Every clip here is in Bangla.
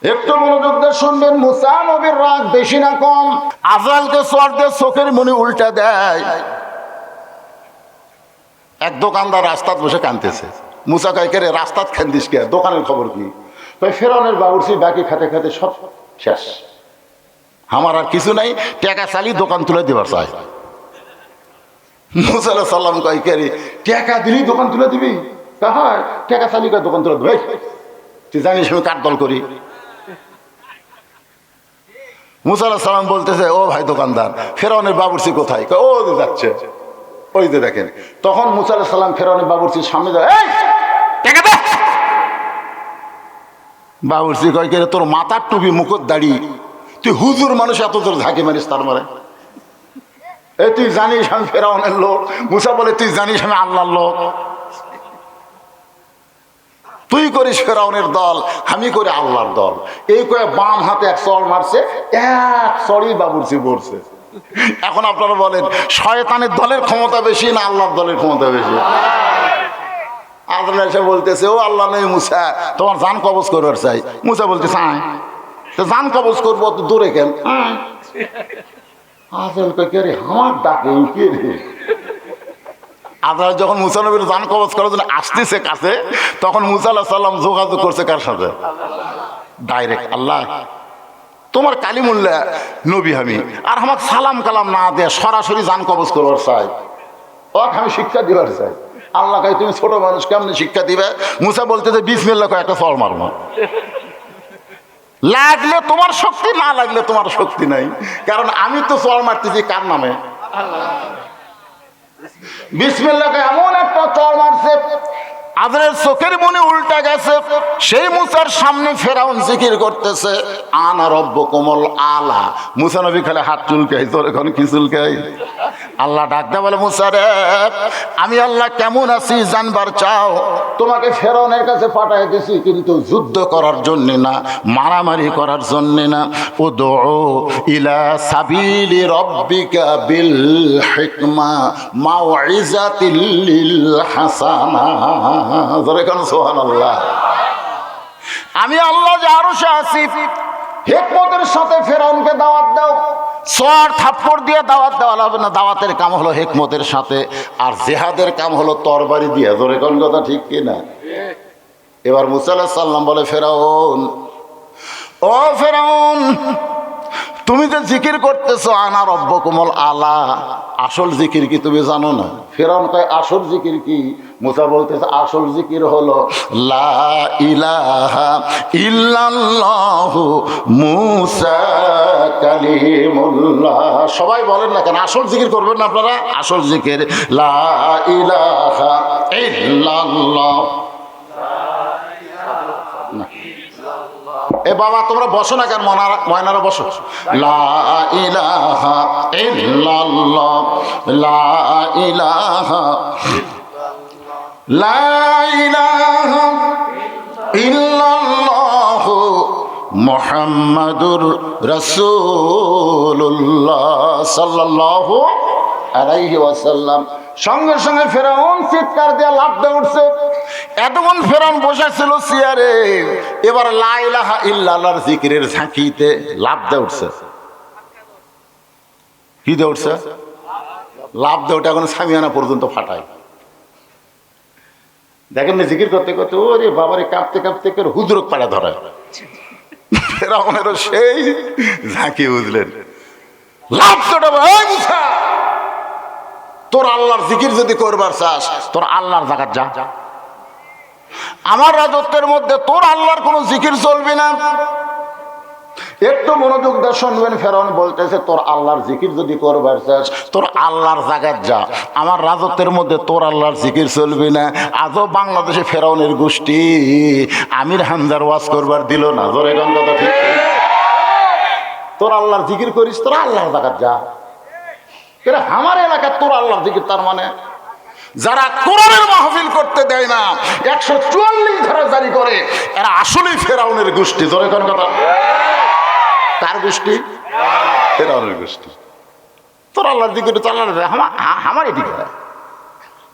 একটু মনোযোগ দিয়ে শুনবেন, মুসা নবীর রাগ বেশি না কম? আজরাইলকে সওয়ার দিয়ে চোখের মনি উল্টা দেয়। এক দোকানদার রাস্তাত বসে কাঁদতেছে। মুসা কয়, কে রে রাস্তাত কান্দিস কে? দোকানের খবর কি? কয়, ফেরাউনের বাবুর্চি বাকি খাতে খাতে সব শেষ, আমার আর কিছু নাই, টাকা চালি দোকান তুলে দিবার চাই। মুসা আলাইহিস সালাম কয়, কে রে টাকা দিলি দোকান তুলে দিবি? হ্যাঁ, টাকা চালি কয় দোকান তুলে দিবি। তুই জানিস আমি কার দল করি? মুসা আলাইহিস সালাম বলতেছে, ও ভাই দোকানদার, ফেরাউনের বাবুর্চি কোথায়? ও যে যাচ্ছে, ওই যে দেখেন। তখন মুসা আলাইহিস সালাম ফেরাউনের বাবুর্চির সামনে যায়, এই টাকা দে। বাবুর্চি কয়, কে রে তোর মাথার টুপি মুখর দাড়ি, তুই হুজুর মানুষ এত জোর ঝাঁকি মারিস তার মারে? এই তুই জানিস আমি ফেরাউনের লোক? মুসা বলে, তুই জানিস আমি আল্লাহর লোক? তুই করিস ফেরাউনের দল, আমি করি আল্লাহর দল। এই কয়ে বাম হাতে এক চড় মারছে, এক চড়ই বাবুর্চি পড়ছে। এখন আপনারা বলেন, শয়তানের দলের ক্ষমতা বেশি না আল্লাহর দলের ক্ষমতা বেশি? আজরাইল এসে বলতেছে, ও আল্লাহ নেই মুসা, তোমার জান কবজ করবার চাই। মুসা বলতেছে, আয়। তো জান কবজ করবো, তো দূরে কেন? আজরাইল কয়, কে রে আমার ডাকে কে রে? আজরাইল যখন মুসা নবীর জান কবজ করার জন্য আসতেছে কাছে, তখন মুসা আলাইহিস সালাম যোগাযোগ করছে কার সাথে? ডাইরেক্ট আল্লাহ, তোমার কালিমুল্লাহ নবী আমি, আর আমাকে সালাম কালাম না দেয় সরাসরি জান কবজ করবার চাই, ওকে আমি শিক্ষা দিবার চাই। আল্লাহ কয়, তুমি ছোট মানুষ, কেমনি শিক্ষা দিবে? মুসা বলতেছে, বিসমিল্লাহ কয় একটা চড় মারবো, লাগলে তোমার শক্তি, না লাগলে তোমার শক্তি নাই, কারণ আমি তো চড় মারতেছি কার নামে? বিসমিল্লাহ এমন একটা চড় মারছে, আজরাইল চোখের মনে উল্টা গেছে। সেই মুসার সামনে ফেরাউন জিকির করতেছে, আনা রব্বুকুমুল আলা। মুসা নবী খালি হাত চুলকাই, তোর এখন কি চুলকাই? আল্লাহ ডাকতে বলে, মুসা রে, আমি আল্লাহ কেমন আছি জানবার চাও? তোমাকে ফেরাউনের কাছে পাঠাই দিয়েছি কিন্তু যুদ্ধ করার জন্য না, মারামারি করার জন্য না। উদউ ইলা সাবিলি রব্বিকা বিল হিকমা মাউইজাতিল লিল হাসানা। সুবহানাল্লাহ। আমি আল্লাহ যে আরশে আছি, হিকমতের সাথে ফেরাউনকে দাওয়াত দাও। চড় থাপ্পড় দিয়ে দাওয়াত দেওয়া হবে না, দাওয়াতের কাম হলো হিকমতের সাথে, আর জিহাদের কাম হলো তরবারি দিয়ে। জোরে কোন কথা ঠিক কিনা? এবার মুসা আলাইহিস সালাম বলে, ফেরাউন, ও ফেরাউন, তুমি যে জিকির করতেছো আনা রব্বুকুমুল আলা, আসল জিকির কি তুমি জানো না? ফেরাউন কয়, আসল জিকির কি? মুসা বলতেছে, আসল জিকির হলো লা ইলাহা ইল্লাল্লাহু মুসা কালিমুল্লাহ। সবাই বলেন না কেন, আসল জিকির করবেন না আপনারা? আসল জিকির লা ইলাহা ইল্লাল্লাহ। এ বাবা, তোমরা বসো না কেন? ময়নারা বসো। লা ইলাহা ইল্লাল্লাহ, লা ইলাহা, লা ইলাহা ইল্লাল্লাহ মুহাম্মাদুর রাসূলুল্লাহ সাল্লাল্লাহু আলাইহি ওয়াসাল্লাম। সঙ্গে সঙ্গে ফেরাউন চিৎকার দিয়ে লাফ দিয়ে উঠছে। এতক্ষণ ফেরাউন বসেছিল চেয়ারে, এবার লা ইলাহা ইল্লাল্লাহর জিকিরের ঝাঁকিতে লাফ দিয়ে উঠছে। কি দিয়ে উঠছে? লাফ দিয়ে উঠে এখন সামিয়ানা পর্যন্ত ফাটায়। দেখেন না, জিকির করতে করতে ওরে বাবারে কাঁপতে কাঁপতে হুজুরক পাড়া ধরে। ফেরাউনেরও সেই ঝাঁকি, বুঝলেন? লাফ মুসা, তোর আল্লাহর জিকির যদি করবার চাস, তোর আল্লাহর জায়গা যা। আমার রাজত্বের মধ্যে তোর আল্লাহর কোনো জিকির চলবে না। একটু মনোযোগ দিয়ে শুনবেন। ফেরাউন বলতেছে, তোর আল্লাহর জিকির যদি করবার চাস, তোর আল্লাহর জায়গা যা, আমার রাজত্বের মধ্যে তোর আল্লাহর জিকির চলবে না। আজও বাংলাদেশে ফেরাউনের গোষ্ঠী আমির হামজার ওয়াজ করবার দিল না। জোরে গান কথা ঠিক? তোর আল্লাহর জিকির করিস, তোর আল্লাহর জায়গা যা। আমার এলাকায় তোর আল্লাহর জিকির, তার মানে যারা কোরআনের মাহফিল করতে দেয় না, 144 ধারা জারি করে, এরা আসলেই ফেরাউনের গোষ্ঠী। জোরে কোন কথা? কার গোষ্ঠী? ফেরাউনের গোষ্ঠী। তোর আল্লাহর জিকির চালানো আমার এদিকে।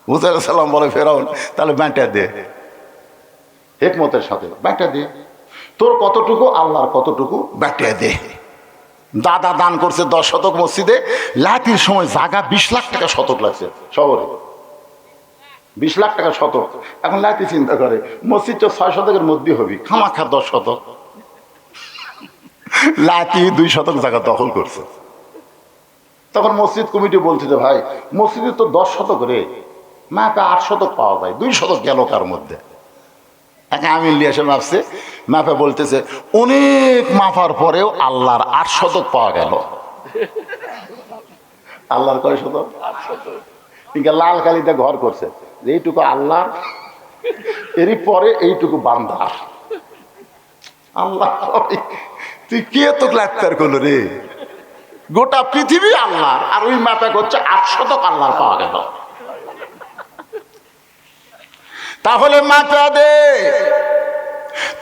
মুসা আলাইহিস সালাম বলে, ফেরাউন তাহলে ব্যাটা দে, হিকমতের সাথে ব্যাটা দে। তোর কতটুকু আল্লাহর কতটুকু বাটিয়ে দে। দাদা দান করছে 10 শতক মসজিদে, লাতির সময় জায়গা 20 লাখ টাকা শতক লাগছে শহরে, 20 লাখ টাকা শতক। এখন লাতি চিন্তা করে মসজিদ তো 6 শতকের মধ্যে হবি, খামাখা 10 শতক। লাতি 2 শতক জায়গা দখল করছে। তখন মসজিদ কমিটি বলছে যে ভাই মসজিদে তো 10 শতক রে, মাপে 8 শতক পাওয়া যায়, 2 শতক গেল কার মধ্যে। আমি এসে মাপছে, মাপে বলতেছে অনেক মাপার পরেও আল্লাহর 8 শতক পাওয়া গেল। আল্লাহর কয় শতক? লাল কালিতে ঘর করছে, এইটুকু আল্লাহর, এরই পরে এইটুকু বান্দার। আল্লাহ তুই কে তো গ্রেফতার করলো রে? গোটা পৃথিবী আল্লাহর, আর ওই মাপে করছে 8 শতক আল্লাহর পাওয়া গেল। তাহলে মাপা দে।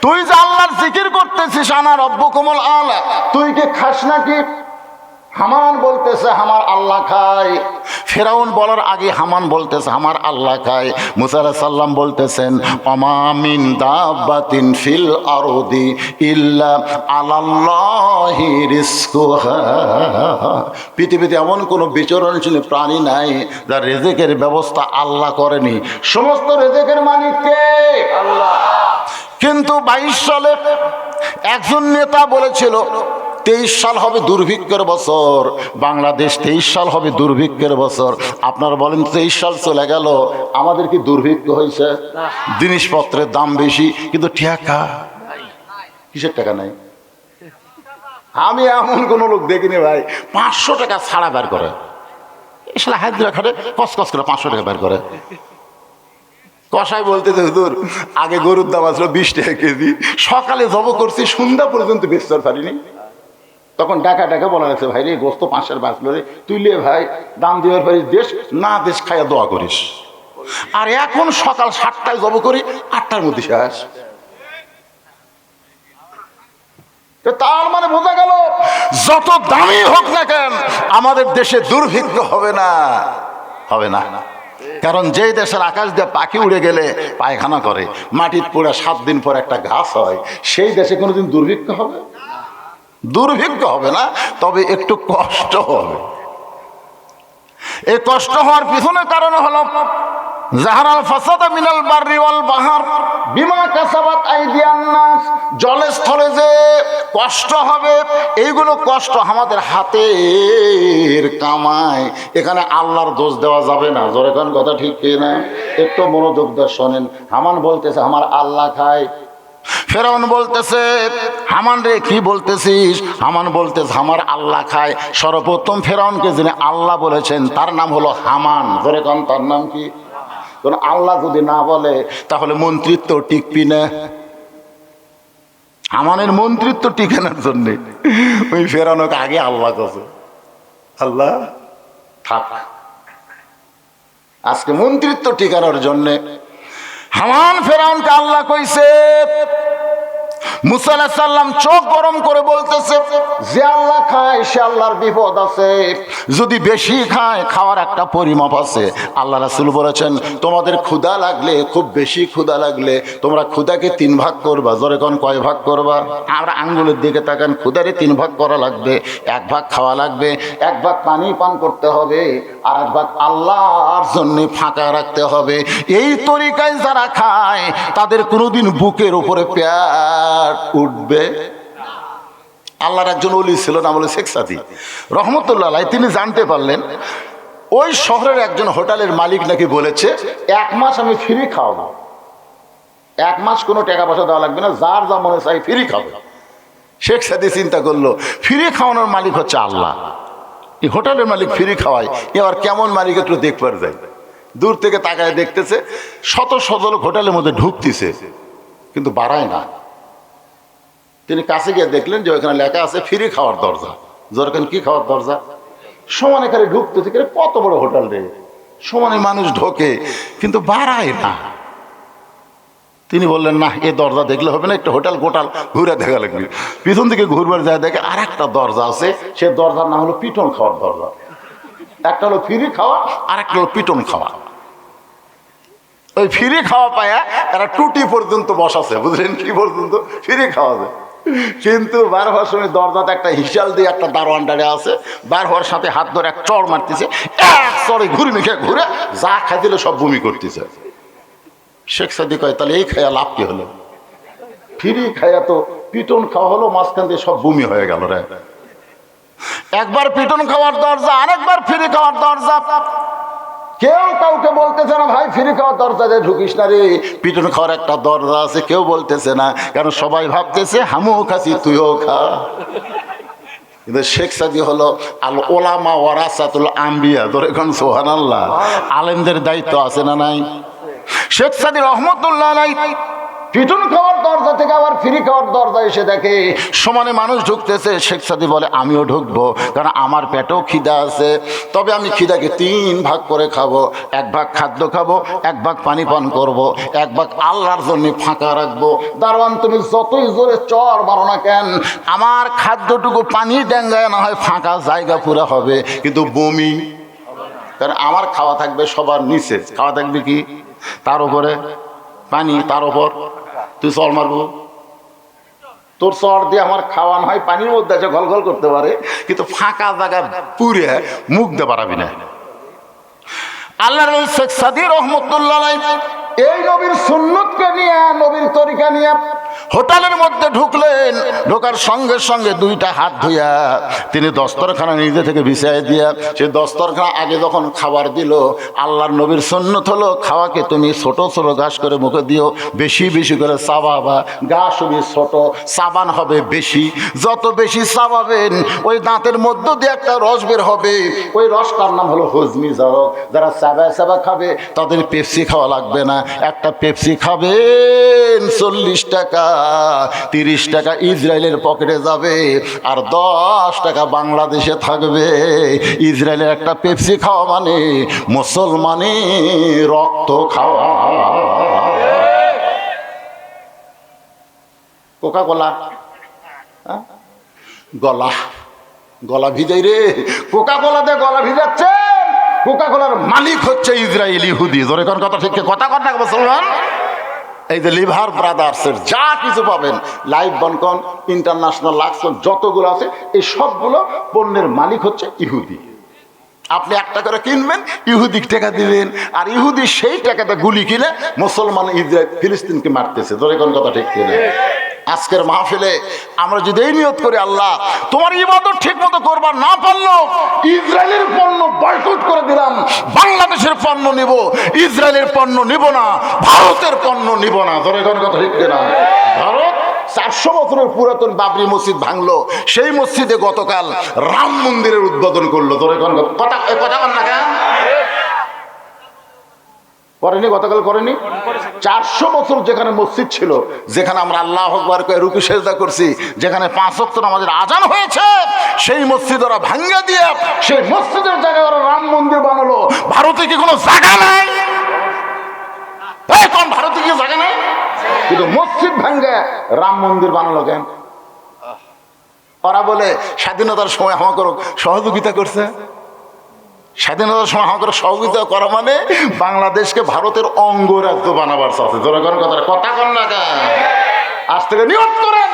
তুই যে আল্লাহর জিকির করতেছিস, আনা রব্বুকুমুল আলা, তুই কি খাস নাকি? হামান বলতেছে আমার আল্লাহ খায়। ফেরাউন বলার আগে হামান বলতেছে আমার আল্লাহ খায়। মুসা আলাইহিস সালাম বলতেছেন ওমা মিন দাব্বাতিন ফিল আরদি ইল্লা আলাল্লাহি রিজকুহা। পৃথিবীতে এমন কোনো বিচরণশীল প্রাণী নাই যার রিজিকের ব্যবস্থা আল্লাহ করেনি। সমস্ত রিজিকের মালিক কে? আল্লাহ। কিন্তু 22 সালে একজন নেতা বলেছিল 23 সাল হবে দুর্ভিক্ষের বছর, বাংলাদেশ 23 সাল হবে দুর্ভিক্ষের বছর। আপনারা বলেন 23 সাল চলে গেল, আমাদের কি দুর্ভিক্ষ হয়েছে? জিনিসপত্রের দাম বেশি, কিন্তু টাকা কিসের টাকা নাই? আমি এমন কোন লোক দেখিনি ভাই 500 টাকা ছাড়া বের করে, এসে হায়দ্রা খাটে কসকস করে 500 টাকা বের করে। কষাই বলতে হুজুর আগে গরুর দাম আসলো 20 টাকা কেজি, সকালে জব করছি সন্ধ্যা পর্যন্ত বেচতে পারিনি। তখন ডাকা ডাকা বলা গেছে ভাই রে গোস্ত 5 বাঁচলো রে, তুই লে ভাই দাম দেওয়ার পারিস দেশ না, দেশ খাইয়া দোয়া করিস। আর এখন সকাল 7টায় জব করি, 8টার মধ্যে শেষ। তার মানে বোঝা গেল যত দামি হোক না কেন আমাদের দেশে দুর্ভিক্ষ হবে না, হবে না। কারণ যেই দেশের আকাশ দিয়ে পাখি উড়ে গেলে পায়খানা করে, মাটির পোড়া 7 দিন পর একটা ঘাস হয়, সেই দেশে কোনোদিন দুর্ভিক্ষ হবে? দুর্ভিক্ষ হবে না, তবে একটু কষ্ট হবে। এই কষ্ট হওয়ার পিছনে কারণ হলো জাহারাল ফাসাদা মিনাল বাররি ওয়াল বাহর বিমা কাসাবাত আইদিয়ান নাস। জলে স্থলে যে কষ্ট হবে, এইগুলো কষ্ট আমাদের হাতের কামাই। এখানে আল্লাহর দোষ দেওয়া যাবে না। জোরে কোন কথা ঠিক কি না? একটু মনোযোগ দিয়ে শোনেন। হামান বলতেছে আমার আল্লাহ খায়। ফেরাউন বলতেছে হামান রে কি বলতেছিস? হামান বলতেছে আমার আল্লাহ খায়। সর্বপ্রথম ফেরাউনকে যিনি আল্লাহ বলেছেন তার নাম হলো হামান। ধরে কোন তার নাম কি? কারণ আল্লাহ যদি না বলে তাহলে মন্ত্রিত্ব টিকবি না। হামানের মন্ত্রিত্ব টিকানোর জন্য ওই ফেরাউনকে আগে আল্লাহ কাছে আল্লাহ থাক। আজকে মন্ত্রিত্ব টিকানোর জন্য হামান ফেরাউনকে আল্লাহ কইছে। মুসা আলাইহিস সালাম চোখ গরম করে বলতেছে যে আল্লাহ খায় সে আল্লাহর বিপদ আছে, যদি বেশি খায় খাওয়ার একটা পরিমাপ আছে। আল্লাহ রাসূল বলেছেন তোমাদের ক্ষুধা লাগলে, খুব বেশি ক্ষুধা লাগলে তোমরা ক্ষুধাকে 3 ভাগ করবা। জোরে কোন কয় ভাগ করবা? আমরা আঙ্গুলের দিকে তাকান, ক্ষুধারে 3 ভাগ করা লাগবে। 1 ভাগ খাওয়া লাগবে, 1 ভাগ পানি পান করতে হবে, আর 1 ভাগ আল্লাহর জন্য ফাঁকা রাখতে হবে। এই তরিকায় যারা খায় তাদের কোনোদিন বুকের উপরে পেট উঠবে। আল্লাহর একজন ওলি ছিল, নাম হলো শেখ সাদী রহমতুল্লাহ আলাইহি। তিনি জানতে পারলেন ওই শহরের একজন হোটেলের মালিক নাকি বলেছে 1 মাস আমি ফ্রি খাওয়াবো, 1 মাস কোনো টাকা পয়সা দেওয়া লাগবে না, যার যা মনে চাই ফ্রি খাবে। শেখ সাদী চিন্তা করলো ফ্রি খাওয়ানোর মালিক হচ্ছে আল্লাহ, এই হোটেলের মালিক ফ্রি খাওয়ায়, এবার কেমন মালিক একটু দেখবার যায়। দূর থেকে তাকায় দেখতেছে শত শত লোক হোটেলের মধ্যে ঢুকতেছে কিন্তু বাড়ায় না। তিনি কাছে গিয়ে দেখলেন যে ওখানে লেখা আছে ফ্রি খাওয়ার দরজা। যেরকম কি খাওয়ার দরজা? সমানে খালি ঢুকতেছে, কত বড় হোটেল রে, সমানে মানুষ ঢোকে কিন্তু বাড়ায় না। তিনি বললেন না, এই দরজা দেখলে হবে না, একটা হোটেল গোটাল ঘুরে দেখা লাগবে। পিছন থেকে ঘুরবার যায় দেখে আর একটা দরজা আছে, সে দরজার নাম হলো পিটন খাওয়ার দরজা। একটা হলো ফ্রি খাওয়া আর একটা হলো পিটন খাওয়া। ওই ফ্রি খাওয়া পায়া এরা টুটি পর্যন্ত বসাছে, বুঝলেন, কি পর্যন্ত ফ্রি খাওয়া যায়। কিন্তু বার হওয়ার সময় দরজাতে একটা হিসাল দিয়ে একটা দারোয়ান দাঁড়িয়ে আছে, বার হওয়ার সাথে হাত ধরে এক চড় মারতেছে, এক চড়ে ঘুরে মেখে ঘুরে যা খাই দিলে সব বমি করতেছে। শেখ সাদি কয় তাহলে এই খাইয়া লাভ কি হলো? ফ্রি খাইয়া তো পিটন খাওয়া হলো, মাঝখান দিয়ে সব বমি হয়ে গেল রে। একবার পিটন খাওয়ার দরজা, আরেকবার ফ্রি খাওয়ার দরজা। কেউ কাউকে বলতেছে না ভাই ফ্রি খাওয়ার দরজা দিয়ে ঢুকিস না রে, পিটন খাওয়ার একটা দরজা আছে, কেউ বলতেছে না, কারণ সবাই ভাবতেছে হামুও খাসি তুইও খা। কিন্তু শেখ সাদি হলো আল ওলামা ওয়ারাসাতুল আম্বিয়া, ধরে এখন সুবহানাল্লাহ, আলেমদের দায়িত্ব আছে না নাই? শেখ সাদি রহমতুল্লাহ আলাইহি পিটুন খাওয়ার দরজা থেকে আবার ফ্রি খাওয়ার দরজা এসে দেখে সমানে মানুষ ঢুকতেছে। শেখ সাদি বলে আমিও ঢুকবো, কারণ আমার পেটেও খিদা আছে, তবে আমি খিদাকে 3 ভাগ করে খাবো। 1 ভাগ খাদ্য খাবো, 1 ভাগ পানি পান করবো, 1 ভাগ আল্লাহর জন্য ফাঁকা রাখবো। দারোয়ান তুমি যতই জোরে চর মারো না কেন, আমার খাদ্যটুকু পানি ডেঙ্গায় না হয় ফাঁকা জায়গা পুরা হবে, কিন্তু বমি, কারণ আমার খাওয়া থাকবে সবার নিচে, খাওয়া থাকবে কি তার উপরে পানি, তার উপর তুই চর মারবো, তোর চর দিয়ে আমার খাওয়া নয় পানির মধ্যে আছে গল গল করতে পারে, কিন্তু ফাঁকা জায়গা পুরে মুখ দিয়ে পারাবি না। আল্লাহ রাসূল শেখ সাদি রহমতুল্লাহ আলাইহি এই নবীর সুন্নতকে নিয়ে, নবীর তরিকা নিয়ে হোটেলের মধ্যে ঢুকলেন। ঢোকার সঙ্গে সঙ্গে 2টা হাত ধুইয়া তিনি দস্তরখানা নিজে থেকে বিছাই দিয়া, সে দস্তরখানা আগে যখন খাবার দিল, আল্লাহর নবীর সুন্নত হলো খাওয়াকে তুমি ছোট ছোট ঘাস করে মুখে দিও, বেশি বেশি করে চাবাবা, ঘাস হবে ছোট, চাবান হবে বেশি, যত বেশি চাবাবেন ওই দাঁতের মধ্য দিয়ে একটা রস বের হবে, ওই রসটার নাম হলো হজমি জারক। যারা চাবা চাবা খাবে তাদের পেপসি খাওয়া লাগবে না, একটা পেপসি খাবেন 40 টাকা, 30 টাকা ইসরায়েলের পকেটে যাবে, আর 10 টাকা বাংলাদেশে থাকবে। ইসরায়েলের একটা পেপসি খাওয়া মানে মুসলমানে রক্ত খাওয়া। কোকা কোলা গলা গলা ভিজাই রে, কোকা কোলা দিয়ে গলা ভিজাচ্ছে। কোকা কোলার মালিক হচ্ছে ইসরায়েল ইহুদি, ধরে কোন কথা ঠিক, কথা কথা মুসলমান। এই যে লিভার ব্রাদার্সের যা কিছু পাবেন, লাইভ বনকন, ইন্টারন্যাশনাল লাক্সন, যতগুলো আছে এই সবগুলো পণ্যের মালিক হচ্ছে ইহুদি। আপনি 1 টাকা করে কিনবেন, ইহুদি টাকা দিবেন, আর ইহুদি সেই টাকাতে গুলি কিনে মুসলমান ইসরায়েল ফিলিস্তিনকে মারতেছে, ধরে কোন কথা ঠিক কিনা? আজকের মাহফিলে আমরা যদি এই নিয়ত করি, আল্লাহ তোমার ইবাদত ঠিক মতো করবার না পারলো ইসরায়েলের পণ্য বয়কট করে দিলাম, বাংলাদেশের পণ্য নিব, ইসরায়েলের পণ্য নিব না, ভারতের পণ্য নিব না, ধরে কোন কথা ঠিক কিনা? ভারত 400 বছরের পুরাতন বাবরি মসজিদ ভাঙলো, সেই মসজিদে গতকাল রাম মন্দিরের উদ্বোধন করলো, ধরে কোন কথা, কথা বল না কেন? করেনি, গতকাল করেনি? 400 বছর যেখানে মসজিদ ছিল, যেখানে আমরা আল্লাহু আকবার কয়ে রুকু সেজদা করছি, যেখানে 5 ওয়াক্ত নামাজের আজান হয়েছে, সেই মসজিদ ওরা ভাঙ্গা দিয়ে সেই মসজিদের জায়গায় ওরা রাম মন্দির বানালো। ভারতে কি কোনো জায়গা নাই? কোন ভারতে কি জায়গা নাই? কিন্তু মসজিদ ভাঙ্গা রাম মন্দির বানালো কেন? ওরা বলে স্বাধীনতার সময় আমাকে সহযোগিতা করছে। স্বাধীনতার সময় আমাকে সহযোগিতা করা মানে বাংলাদেশকে ভারতের অঙ্গরাজ্য বানাবার চাচ্ছে, জনগণ কথা কথা কন না কেন? আজ থেকে নিয়ত করেন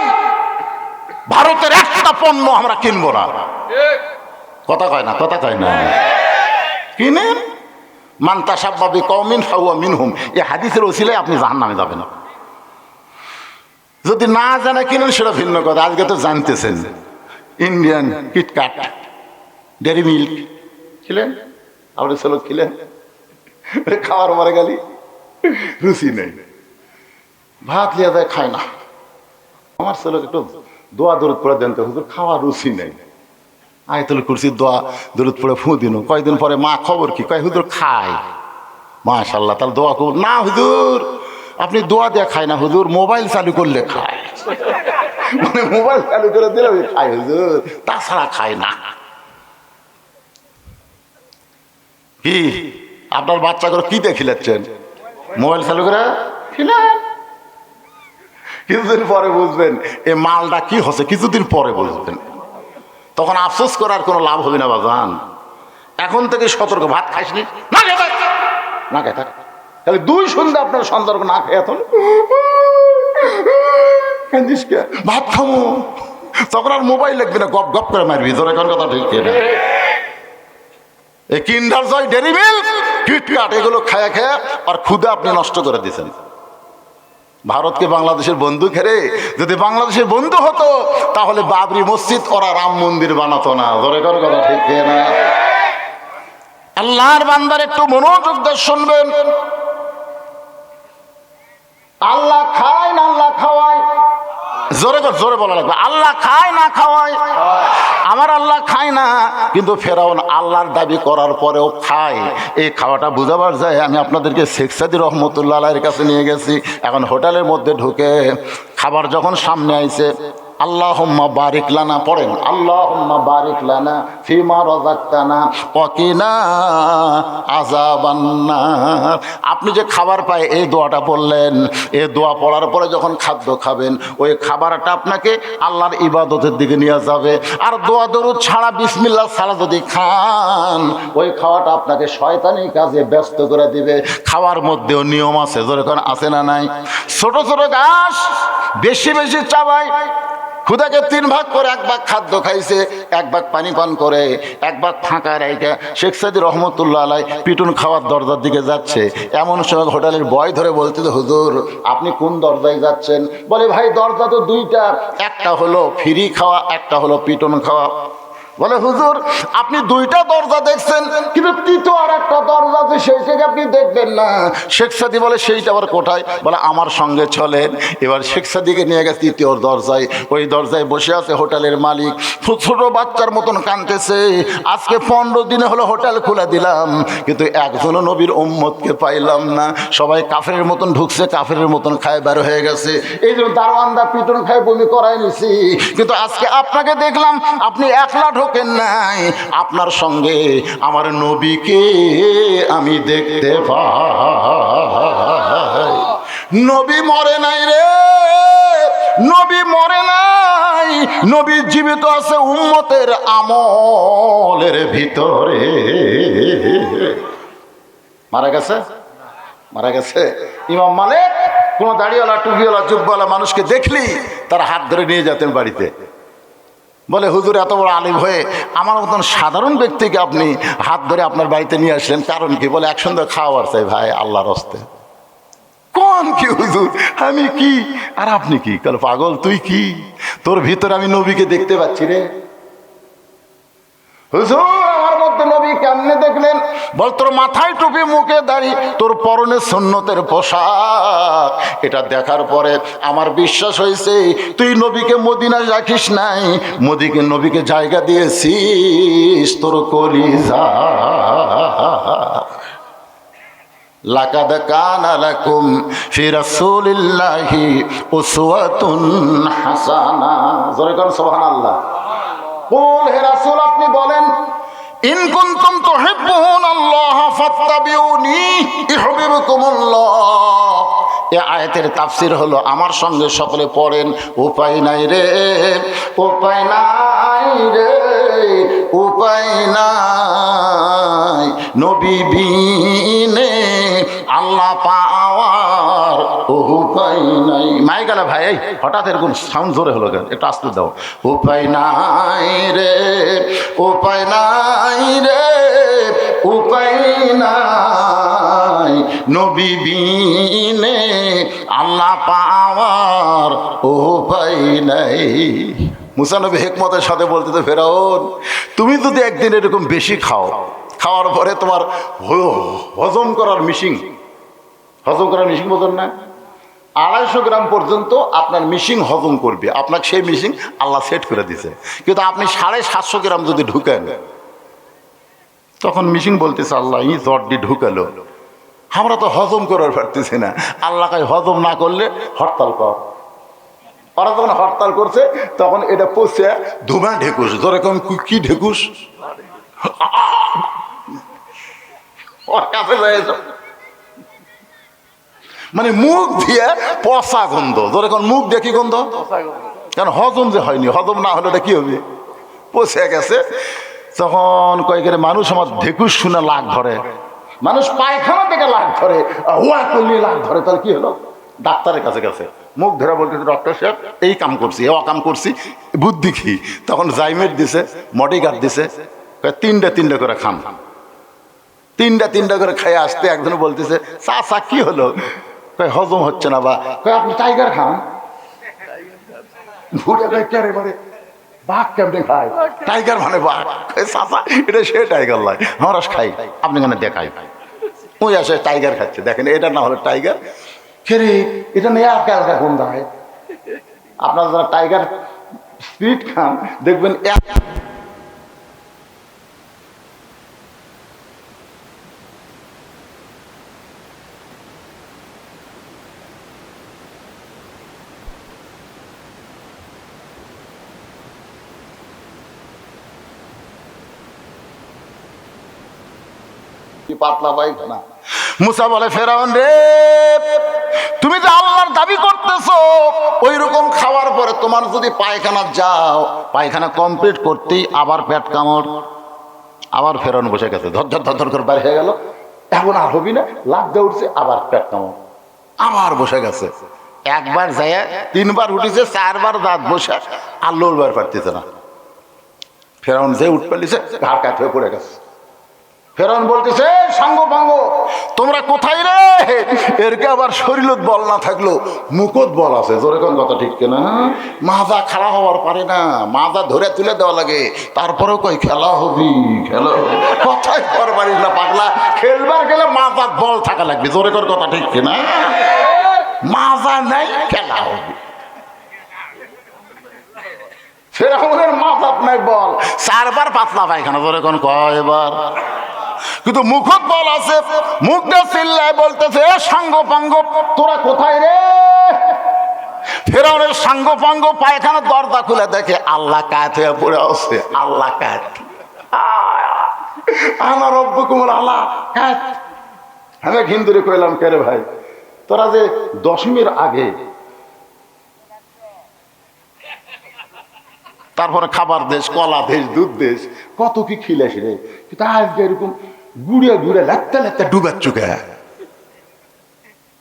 ভারতের একটা পণ্য আমরা কিনবো না, কথা কয় না, কথা কয় না, কিনেন। মান্তাসাব্বাবি কওমিন ফাহুয়া মিনহুম, এই হাদিসের ওসিলায় আপনি জাহান্নামে যাবেন। যদি না জানা কিনেন সেটা ভিন্ন কথা, আজকে তো জানতেছেন। ইন্ডিয়ান কিটকাট, ডেরি মিল্ক খিলেন, আমাদের ছেলে খিলেন, খাওয়ার পরে গেলি রুচি নেই, ভাত লিয়া যায় খায় না। আমার ছেলে একটু দোয়া দরুদ পড়ে দেন তো, হুজুর খাওয়া রুচি নেই। আয়াতুল কুরসি দোয়া দরুদ পড়ে ফু দিন, কয়দিন পরে মা খবর কি, কয় হুজুর খায়। মাশাআল্লাহ, তাহলে দোয়া করুন না হুজুর, আপনি দোয়া দিয়ে খায় না হুজুর, মোবাইল চালু করলে খায়, মানে মোবাইল চালু করে দিলে খায় হুজুর, তাছাড়া খায় না। কি আপনার বাচ্চা করে কি দিয়ে খিলাচ্ছেন? মোবাইল চালু করে খিলান। কিছুদিন পরে বুঝবেন এই মালটা কি হচ্ছে, কিছুদিন পরে বুঝবেন, তখন আফসোস করার কোনো লাভ হবে না বাজান। এখন থেকে সতর্ক, ভাত খাইসনি না, না খাই থাক, তাহলে 2 সন্ধ্যা আপনার সন্তান না খেয়ে এখন ভাত খামো, তখন আর মোবাইল লাগবে না, গপ গপ করে মারবি। তোর এখন কথা ঠিক না? এই কিন্ডার জয়, ডেরি মিল্ক, কিটক্যাট এগুলো খায়া খায়া আর ক্ষুধা আপনি নষ্ট করে দিয়েছেন। ভারতকে বাংলাদেশের বন্ধু খেরে, যদি বাংলাদেশের বন্ধু হতো তাহলে বাবরি মসজিদ ওরা রাম মন্দির বানাতো না। তোর এখন কথা ঠিক না? আল্লাহর বান্দার একটু মনোযোগ দিয়ে শুনবেন। আল্লাহ খায় না আল্লাহ খাওয়ায়? জোরে জোরে বলা লাগবে। আল্লাহ খায় না খাওয়ায়? আমার আল্লাহ খায় না, কিন্তু ফেরাউন আল্লাহর দাবি করার পরেও খায়। এই খাওয়াটা বুঝাবার যায়। আমি আপনাদেরকে শেখ সাদি রহমতুল্লাহ আলাইহির কাছে নিয়ে গেছি। এখন হোটেলের মধ্যে ঢুকে খাবার যখন সামনে আইছে, আল্লাহুম্মা বারিক লানা পড়েন, আল্লাহুম্মা বারিক লানা ফিমা রাযাকতানা ওয়াকিনা আযাবান নার। আপনি যে খাবার পায় এই দোয়াটা বললেন, এই দোয়া পড়ার পরে যখন খাদ্য খাবেন, ওই খাবারটা আপনাকে আল্লাহর ইবাদতের দিকে নিয়ে যাবে। আর দোয়া দরুদ ছাড়া বিসমিল্লাহ ছাড়া যদি খান, ওই খাওয়াটা আপনাকে শয়তানি কাজে ব্যস্ত করে দিবে। খাওয়ার মধ্যেও নিয়ম আছে, যেরকম আছে না নাই? ছোট ছোট ঘাস বেশি বেশি চাবায়। খুদাকে 3 ভাগ করে 1 ভাগ খাদ্য খাইছে, 1 ভাগ পানি পান করে, 1 ভাগ ফাঁকা রেখে শেখ সাদি রহমতুল্লাহ আলাই পিটুন খাওয়ার দরজার দিকে যাচ্ছে। এমন সময় হোটেলের বয় ধরে বলতে, হুজুর আপনি কোন দরজায় যাচ্ছেন? বলে ভাই দরজা তো 2টা, একটা হলো ফ্রি খাওয়া, একটা হলো পিটুন খাওয়া। বলে হুজুর আপনি 2টা দরজা দেখছেন, কিন্তু তৃতীয় আর একটা দরজা আছে, সেইটাকে আপনি দেখবেন না। শেখ সাদি বলে সেইটা আবার কোথায়? বলে আমার সঙ্গে চলেন। এবার শেখ সাদিকে নিয়ে গেছে 3য় দরজায়। ওই দরজায় বসে আছে হোটেলের মালিক, ছোট বাচ্চার মতন কাঁদতেছে। আজকে 15 দিনে হলো হোটেল খুলে দিলাম, কিন্তু একজনও নবীর উম্মতকে পাইলাম না। সবাই কাফেরের মতন ঢুকছে, কাফেরের মতন খায় বের হয়ে গেছে। এই যে দারোয়ানদা পিটন খায় বমি করাই নিছি, কিন্তু আজকে আপনাকে দেখলাম আপনি একলা ঢোকেন নাই, আপনার সঙ্গে আমার নবীকে আমি দেখতে পাই। নবী মরে নাই রে, নবী মরে নাই, নবী জীবিত আছে উম্মতের আমলের ভিতরে। মারা গেছে? মারা গেছে। ইমাম মালিক কোন দাড়িওয়ালা টুপিওয়ালা জুব্বাওয়ালা মানুষকে দেখলি তার হাত ধরে নিয়ে যেতেন বাড়িতে। বলে হুজুর এত বড় আলিম হয়ে আমার মতন সাধারণ ব্যক্তিকে আপনি হাত ধরে আপনার বাড়িতে নিয়ে আসলেন, কারণ কি? বলে একসঙ্গে খাওয়ার চাই ভাই আল্লাহর হস্তে। কোন কি হুজুর, আমি কি আর আপনি কি? কাল পাগল তুই কি? তোর ভিতরে আমি নবীকে দেখতে পাচ্ছি রে। হুজুর আমার মধ্যে নবী কেমনে দেখলেন? বল তোর মাথায় টুপি, মুখে দাড়ি, তোর পরনে সুন্নতের পোশাক, এটা দেখার পরে আমার বিশ্বাস হয়েছে তুই নবীকে মদিনায় রাখিস নাই, নবীকে জায়গা দিয়েছিস তোর কলিজা। লাকাদ কানা লাকুম ফি রাসূলিল্লাহি উসওয়াতুন হাসানা। জোরে কোন সুবহানাল্লাহ। বল হে রাসূল আপনি বলেন, ইন কুনতুম তুহিব্বুনাল্লাহ ফাত্তাবিউনি ইউহিব্বুকুমুল্লাহ। এই আয়াতের তাফসীর হলো, আমার সঙ্গে সকলে পড়েন, উপায় নাই রে, উপায় নাই রে, উপায় নাই, নবী বিনে আল্লাহ পাওয়ার উপায় নাই। মাই গেল ভাই, হঠাৎ এরকম সাউন্ড জোরে হলো কেন? একটু আস্তে দাও। উপায় নাই রে, উপায় নাই রে, উপায় নাই, নবী বিনে আল্লাহ পাওয়ার উপায় নাই। মুসা নবী হিকমতের সাথে বলতে, তো ফেরাউন তুমি যদি একদিন এরকম বেশি খাও, খাওয়ার পরে তোমার হজম করার মিশিং বোঝেন না, 250 গ্রাম পর্যন্ত আপনার মিশিং হজম করবে, আপনাকে সেই মিশিং আল্লাহ সেট করে দিছে। কিন্তু আপনি 750 গ্রাম যদি ঢুকেন, তখন মিশিং বলতেছে আল্লাহ ই জর্দি ঢুকালো, আমরা তো হজম করার পারতেছি না। আল্লাহকে হজম না করলে হরতাল কর। ওরা যখন হরতাল করছে তখন এটা পচে ধুমা ঢেকুস। যেরকম কি ঢেকুস, ওর কাছে মানে মুখ দিয়ে পচা গন্ধ। যেরকম মুখ দিয়ে কি গন্ধ? কারণ হজম যে হয়নি, হজম না হলে এটা কি হবে? পচে গেছে। তখন কয়েকের মানুষ আমার ঢেকুস শুনে লাগ ধরে, মানুষ পায়খানা থেকে লাগ ধরে, হুয়া করলে লাগ ধরে, তাহলে কি হলো? ডাক্তারের কাছে গেছে, মুখ ধরে বলতেছে ডক্টর সাহেব এই কাম করছি, এ অকাম করছি, বুদ্ধি কি? তখন জাইমেট দিছে, মডিগার্ড দিছে, তিনটা করে খান। তিনটা করে খেয়ে আসতে একজন বলতেছে চা কি হলো? হজম হচ্ছে না। বা আপনি টাইগার খান। ঘুরে কে বারে বাঘ কেমনে খায়? টাইগার মানে বাঘ। চাচা এটা সে টাইগার লাই, আমরা খাই, আপনি কেন দেখাই? ওই আসে টাইগার খাচ্ছে, দেখেন এটা না হলে টাইগার খেরে, এটা নিয়ে আলকা আলকা গন্ধ হয়। আপনারা যারা টাইগার স্পিরিট খান দেখবেন পাতলা পায়খানা। মুসা বলে ফেরাউন রে, তুমি যে আল্লাহর দাবি করতেছো, ওই রকম খাওয়ার পরে তোমার যদি পায়খানা যাও, পায়খানা কমপ্লিট করতেই আবার পেট কামড়। আবার ফেরাউন বসে গেছে, ধর ধর ধর ধর করে বাইরে হয়ে গেল। এখন আর হবি না, লাভ দিয়ে উঠছে, আবার পেট কামড়, আবার বসে গেছে। একবার যায়, তিনবার উঠেছে, চারবার দাঁত বসে, আর লড়বার পারতেছে না। ফেরাউন যে উঠ পেলিছে, ঘাড় কাত হয়ে পড়ে গেছে। ফেরাউন বলতেছে সাঙ্গ ভাঙ্গ, তোমরা কোথায় রে? এরকে আবার শরীরত বল না থাকলো মুখত বল আছে। জোরে কোন কথা ঠিক কিনা? মাজা খাড়া হওয়ার পারে না, মাজা ধরে তুলে দেওয়া লাগে, তারপরেও কই খেলা হবি, খেলা কথাই করবারিস না পাগলা। খেলবার গেলে মাজার বল থাকা লাগবে। জোরে কোন কথা ঠিক কিনা? মাজা নাই, খেলা হবি। ফেরাউনের মাজাত নাই বল, চারবার পাতলা পায়খানা। জোরে কোন কয়বার? কিন্তু মুখত বল আছে। মুখটা চিল্লায় বলতেছে সাঙ্গ পাঙ্গ, তোরা কোথায় রে? ফেরাউনের সাঙ্গ পাঙ্গ পায়খানার দরজা খুলে দেখে আল্লাহ কাত হয়ে পড়ে আছে। আল্লাহ কাত, আমার রব্বুকুমুল আল্লাহ কাত। আমি হিন্দুরে কইলাম কে রে ভাই, তোরা যে দশমীর আগে তারপরে খাবার দেশ, কলা দেশ, দুধ দেশ, কত কি খিলাস রে, কিন্তু আজকে এরকম গুড়িয়া ঘুরে লাগতে লাগতে ডুবার চুকে।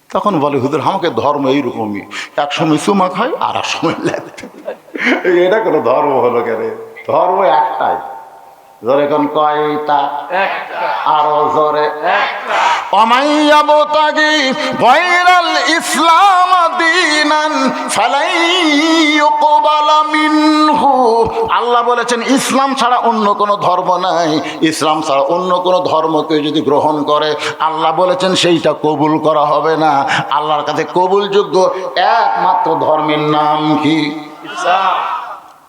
তখন বলে হুজুর আমাকে ধর্ম এইরকমই, এক সময় চুমা খায় আর এক সময় লাগতে। এটা কোনো ধর্ম হলো কেন? ধর্ম একটাই। জোরে কোন কয়টা? আরো জোরে। অমাইয়াবতাগি গায়রাল ইসলাম দীনান ফালাই ইউকবালা মিনহু। আল্লাহ বলেছেন ইসলাম ছাড়া অন্য কোনো ধর্ম নাই। ইসলাম ছাড়া অন্য কোনো ধর্মকে যদি গ্রহণ করে, আল্লাহ বলেছেন সেইটা কবুল করা হবে না। আল্লাহর কাছে কবুলযোগ্য একমাত্র ধর্মের নাম কি? ইসলাম।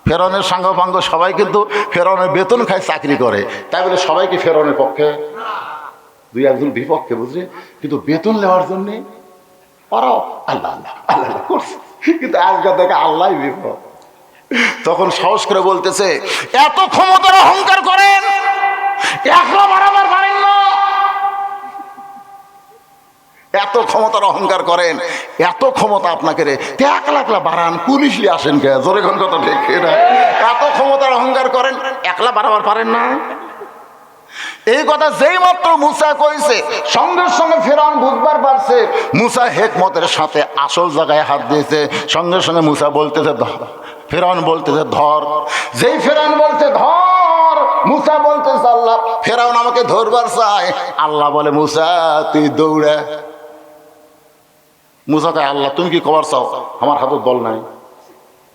ফেরাউনের সাঙ্গপাঙ্গ সবাই কিন্তু ফেরাউনের বেতন খায়, চাকরি করে, তাই বলে সবাইকে ফেরাউনের পক্ষে, দুই একজন বিপক্ষে, বুঝলে? কিন্তু বেতন নেওয়ার জন্যে ওরাও আল্লাহ আল্লাহ আল্লাহ আল্লাহ করছে। কিন্তু আজকাল দেখে আল্লাহ বিপদ। তখন সাহস করে বলতেছে এত ক্ষমতার অহংকার করেন, একলা বাড়াবার পারেন না। এত ক্ষমতার অহংকার করেন, এত ক্ষমতা আপনাকে রে একলা একলা বাড়ান, পুলিশলি আসেন কে? জোরে কোন কথা ঠিক না? এত ক্ষমতার অহংকার করেন, একলা বাড়াবার পারেন না। এই কথা যেই মাত্র মুসা কইছে, সঙ্গে সঙ্গে ফেরাউন বুঝবার পারছে মুসা হিকমতের সাথে আসল জায়গায় হাত দিয়েছে। সঙ্গে সঙ্গে মুসা বলতেছে ফেরাউন বলতেছে ধর। যেই ফেরাউন বলতে ধর, মুসা বলতেছে আল্লাহ ফেরাউন আমাকে ধরবার চায়। আল্লাহ বলে মুসা তুই দৌড়া। মুসা কয় আল্লাহ তুমি কি খবর চাও? আমার হাতে বল নাই।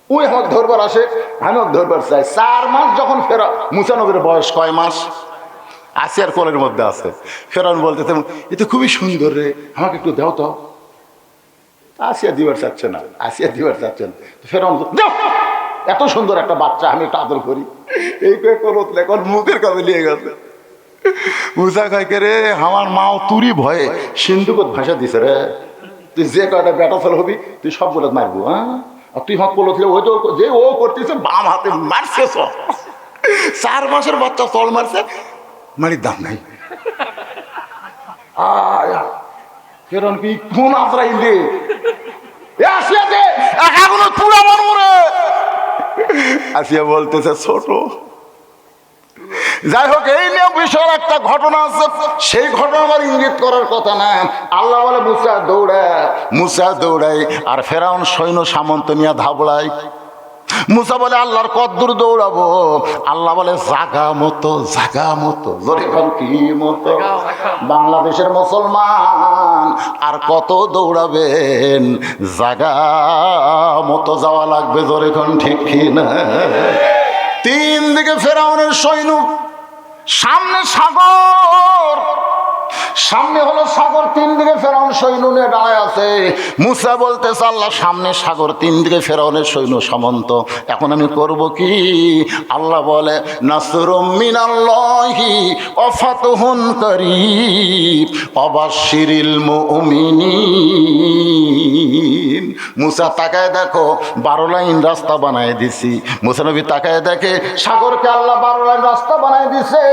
ওই আমাকে ধরবার আসে, আমি ওকে ধরবার চাই। 4 মাস যখন ফেরা, মুসা নবীর বয়স কয় মাস? আসিয়ার কোলের মধ্যে আছে। ফেরাউন বলতেছে এ তো খুবই সুন্দর রে, আমাকে একটু দাও তো। আসিয়া দিবার চাচ্ছে না, আসিয়া দিবার চাচ্ছে না। ফেরাউন এত সুন্দর একটা বাচ্চা, আমি একটু আদর করি। এই কয়ে কোলত লেখন মুখের কাছে নিয়ে গেছে। মুসা কয় কে রে, আমার মাও তুরি ভয়ে সিন্ধুকত ভাষা দিছে রে, তুই যে কয়টা বেটা ফেল হবি তুই সবগুলো মারবো। হ্যাঁ, আর তুই হাত কোলত ওই তো যে ও করতেছে বাম হাতে মারছে। 4 মাসের বাচ্চা চল মারছে, মারির দাম নাই। ফেরাউন কি কোন আজরাইল রে? আসিয়া দে এখনো পুরা মরমরে। আসিয়া বলতেছে ছোট, যাই হোক, এই নিয়ে বিষয়ের একটা ঘটনা আছে, সেই ঘটনা আমার ইঙ্গিত করার কথা না। আল্লাহ বলে মুসা দৌড়ায় আর ফেরাউন সৈন্য সামন্ত নিয়ে ধাবড়ায়। মুসা বলে আল্লাহর কদ্দুর দৌড়াবো? আল্লাহ বলে জাগা মতো। কি মতো? বাংলাদেশের মুসলমান আর কত দৌড়াবেন, জাগা মতো যাওয়া লাগবে। জোরে কোন ঠিক কি না? তিন দিকে ফেরাউনের সৈন্য, সামনে সাগর, সামনে হলো সাগর, তিন দিকে ফেরাউন সৈন্য নিয়ে দাঁড়ায় আছে। মুসা বলতেছে আল্লাহ সামনে সাগর, তিন দিকে ফেরাউনের সৈন্য সামন্ত, এখন আমি করব কি? আল্লাহ বলে নাসরুম মিনাল্লাহি ওয়া ফাতহুন কারীব ওয়াবাশশিরিল মুমিনিন। মুসা তাকায় দেখো 12 লাইন রাস্তা বানায় দিছি। মুসা নবী তাকায় দেখে সাগরকে আল্লাহ 12 লাইন রাস্তা বানায় দিছে।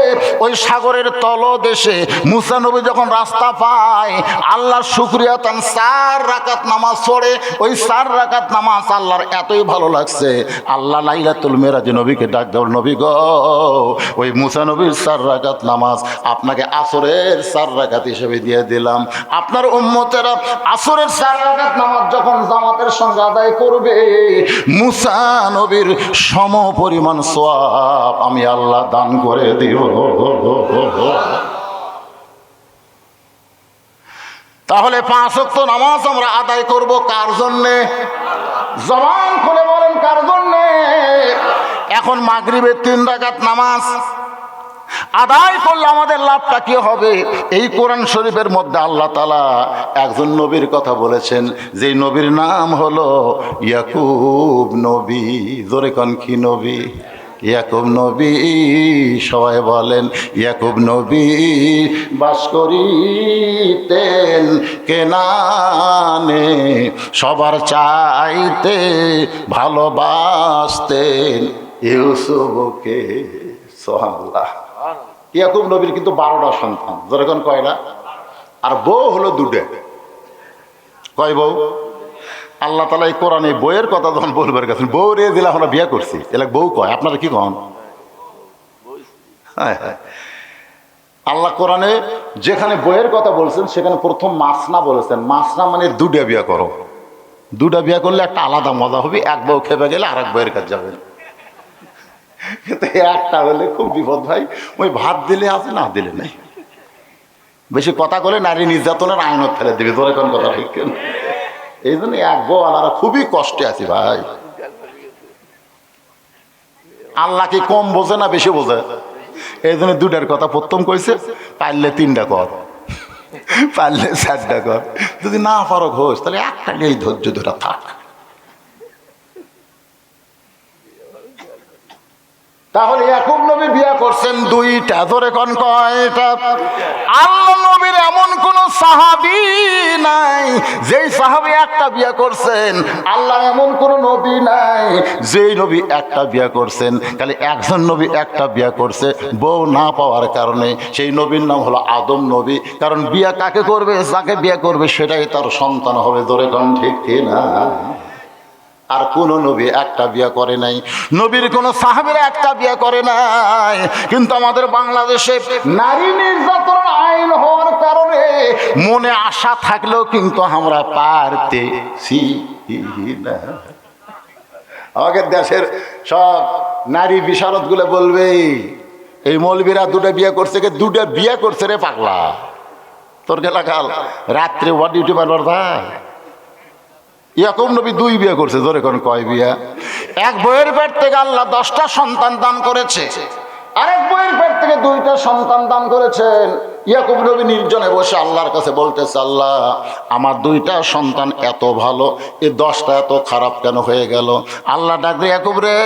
ওই সাগরের তলদেশে মুসা নবী যখন রাস্তা পায়, আল্লাহর শুকরিয়া তান 4 রাকাত নামাজ পড়ে। ওই 4 রাকাত নামাজ আল্লাহর এতই ভালো লাগছে, আল্লাহ লাইলাতুল মেরাজে নবীকে ডাক দাও, নবী গো ওই মুসা নবীর 4 রাকাত নামাজ আপনাকে আসরের 4 রাকাত হিসেবে দিয়ে দিলাম। আপনার উম্মতেরা আসরের 4 রাকাত নামাজ যখন জামাতের সঙ্গে আদায় করবে, মুসা নবীর সম পরিমাণ সওয়াব আমি আল্লাহ দান করে দিব। তাহলে 5 ওয়াক্ত নামাজ আমরা আদায় করব কার জন্যে? জবান খুলে বলেন কার জন্যে? এখন মাগরিবের 3 রাকাত নামাজ আদায় করলে আমাদের লাভটা কি হবে? এই কোরআন শরীফের মধ্যে আল্লাহ তাআলা একজন নবীর কথা বলেছেন, যেই নবীর নাম হলো ইয়াকুব নবী। জোরে কোন কি নবী? ইয়াকুব নবী। সবাই বলেন ইয়াকুব নবী বাস করিতেন কেনানে, সবার চাইতে ভালোবাসতেন ইউসুফকে। সুবহানাল্লাহ। ইয়াকুব নবীর কিন্তু 12টা সন্তান। যেরকম কয়টা? আর বউ হলো 2টা। কয় বউ? আল্লাহ তাআলা এই কোরআনে বউয়ের কথা যখন বলবার গেছেন, বউ রে দিলা আমরা বিয়ে করছি, এলাক বউ কয়। আপনারা কি কন? আল্লাহ কোরআনে যেখানে বউয়ের কথা বলছেন সেখানে প্রথম মাসনা বলেছেন। মাসনা মানে 2টা বিয়ে করো। 2টা বিয়ে করলে একটা আলাদা মজা হবে। এক বউ খেপে গেলে আর এক বউয়ের কাছে যাবেন। কিন্তু একটা হলে খুব বিপদ ভাই। ওই ভাত দিলে আছে, না দিলে নাই। বেশি কথা বলে নারী নির্যাতনের আইনত ফেলে দেবে। তোর এখন কথা ঠিক কেন? এই জন্য এক বউ আলাদা খুবই কষ্টে আছি ভাই। আল্লাহ কি কম বোঝে না বেশি বোঝে? এই জন্য 2টার কথা প্রথম কইছে। পারলে 3টা কর, পারলে 4টা কর। যদি না পারো ঘোষ, তাহলে একটা নিয়েই ধৈর্য ধরে থাক। তাহলে ইয়াকুব নবী বিয়ে করছেন 2টা। ধরে কোন কয়টা? আল্লাহ নবীর এমন কোন সাহাবী নাই যেই সাহাবী একটা বিয়ে করছেন। আল্লাহ এমন কোন নবী নাই যেই নবী একটা বিয়ে করছেন। খালি একজন নবী একটা বিয়ে করছে, বউ না পাওয়ার কারণে। সেই নবীর নাম হলো আদম নবী। কারণ বিয়ে কাকে করবে, যাকে বিয়ে করবে সেটাই তার সন্তান হবে। ধরে কোন ঠিক কিনা? আর কোন নবী একটা বিয়ে করে নাই, নবীর কোন সাহাবীরা একটা বিয়ে করে নাই। কিন্তু আমাদের বাংলাদেশে নারী নির্যাতন আইন হওয়ার কারণে মনে আশা থাকলেও কিন্তু আমরা পারতেছি না। আমাদের দেশের সব নারী বিশারদ গুলো বলবে এই মৌলবীরা 2টা বিয়ে করছে, 2টা বিয়ে করছে রে পাগলা। তোর গেলা কাল রাত্রে ওয়ার ডিউটি মারবার ভাই। ইয়াকুব নবী 2 বিয়ে করছে। জোরে কোন কয় বিয়া? এক বইয়ের পেট থেকে আল্লাহ 10টা সন্তান দান করেছে, আরেক বইয়ের পেট থেকে 2টা সন্তান দান করেছেন। ইয়াকুব নবী নির্জনে বসে আল্লাহর কাছে বলতেছে, আল্লাহ আমার 2টা সন্তান এত ভালো, এই 10টা এত খারাপ কেন হয়ে গেল? আল্লাহ ডাক দিয়ে, ইয়াকুব রে,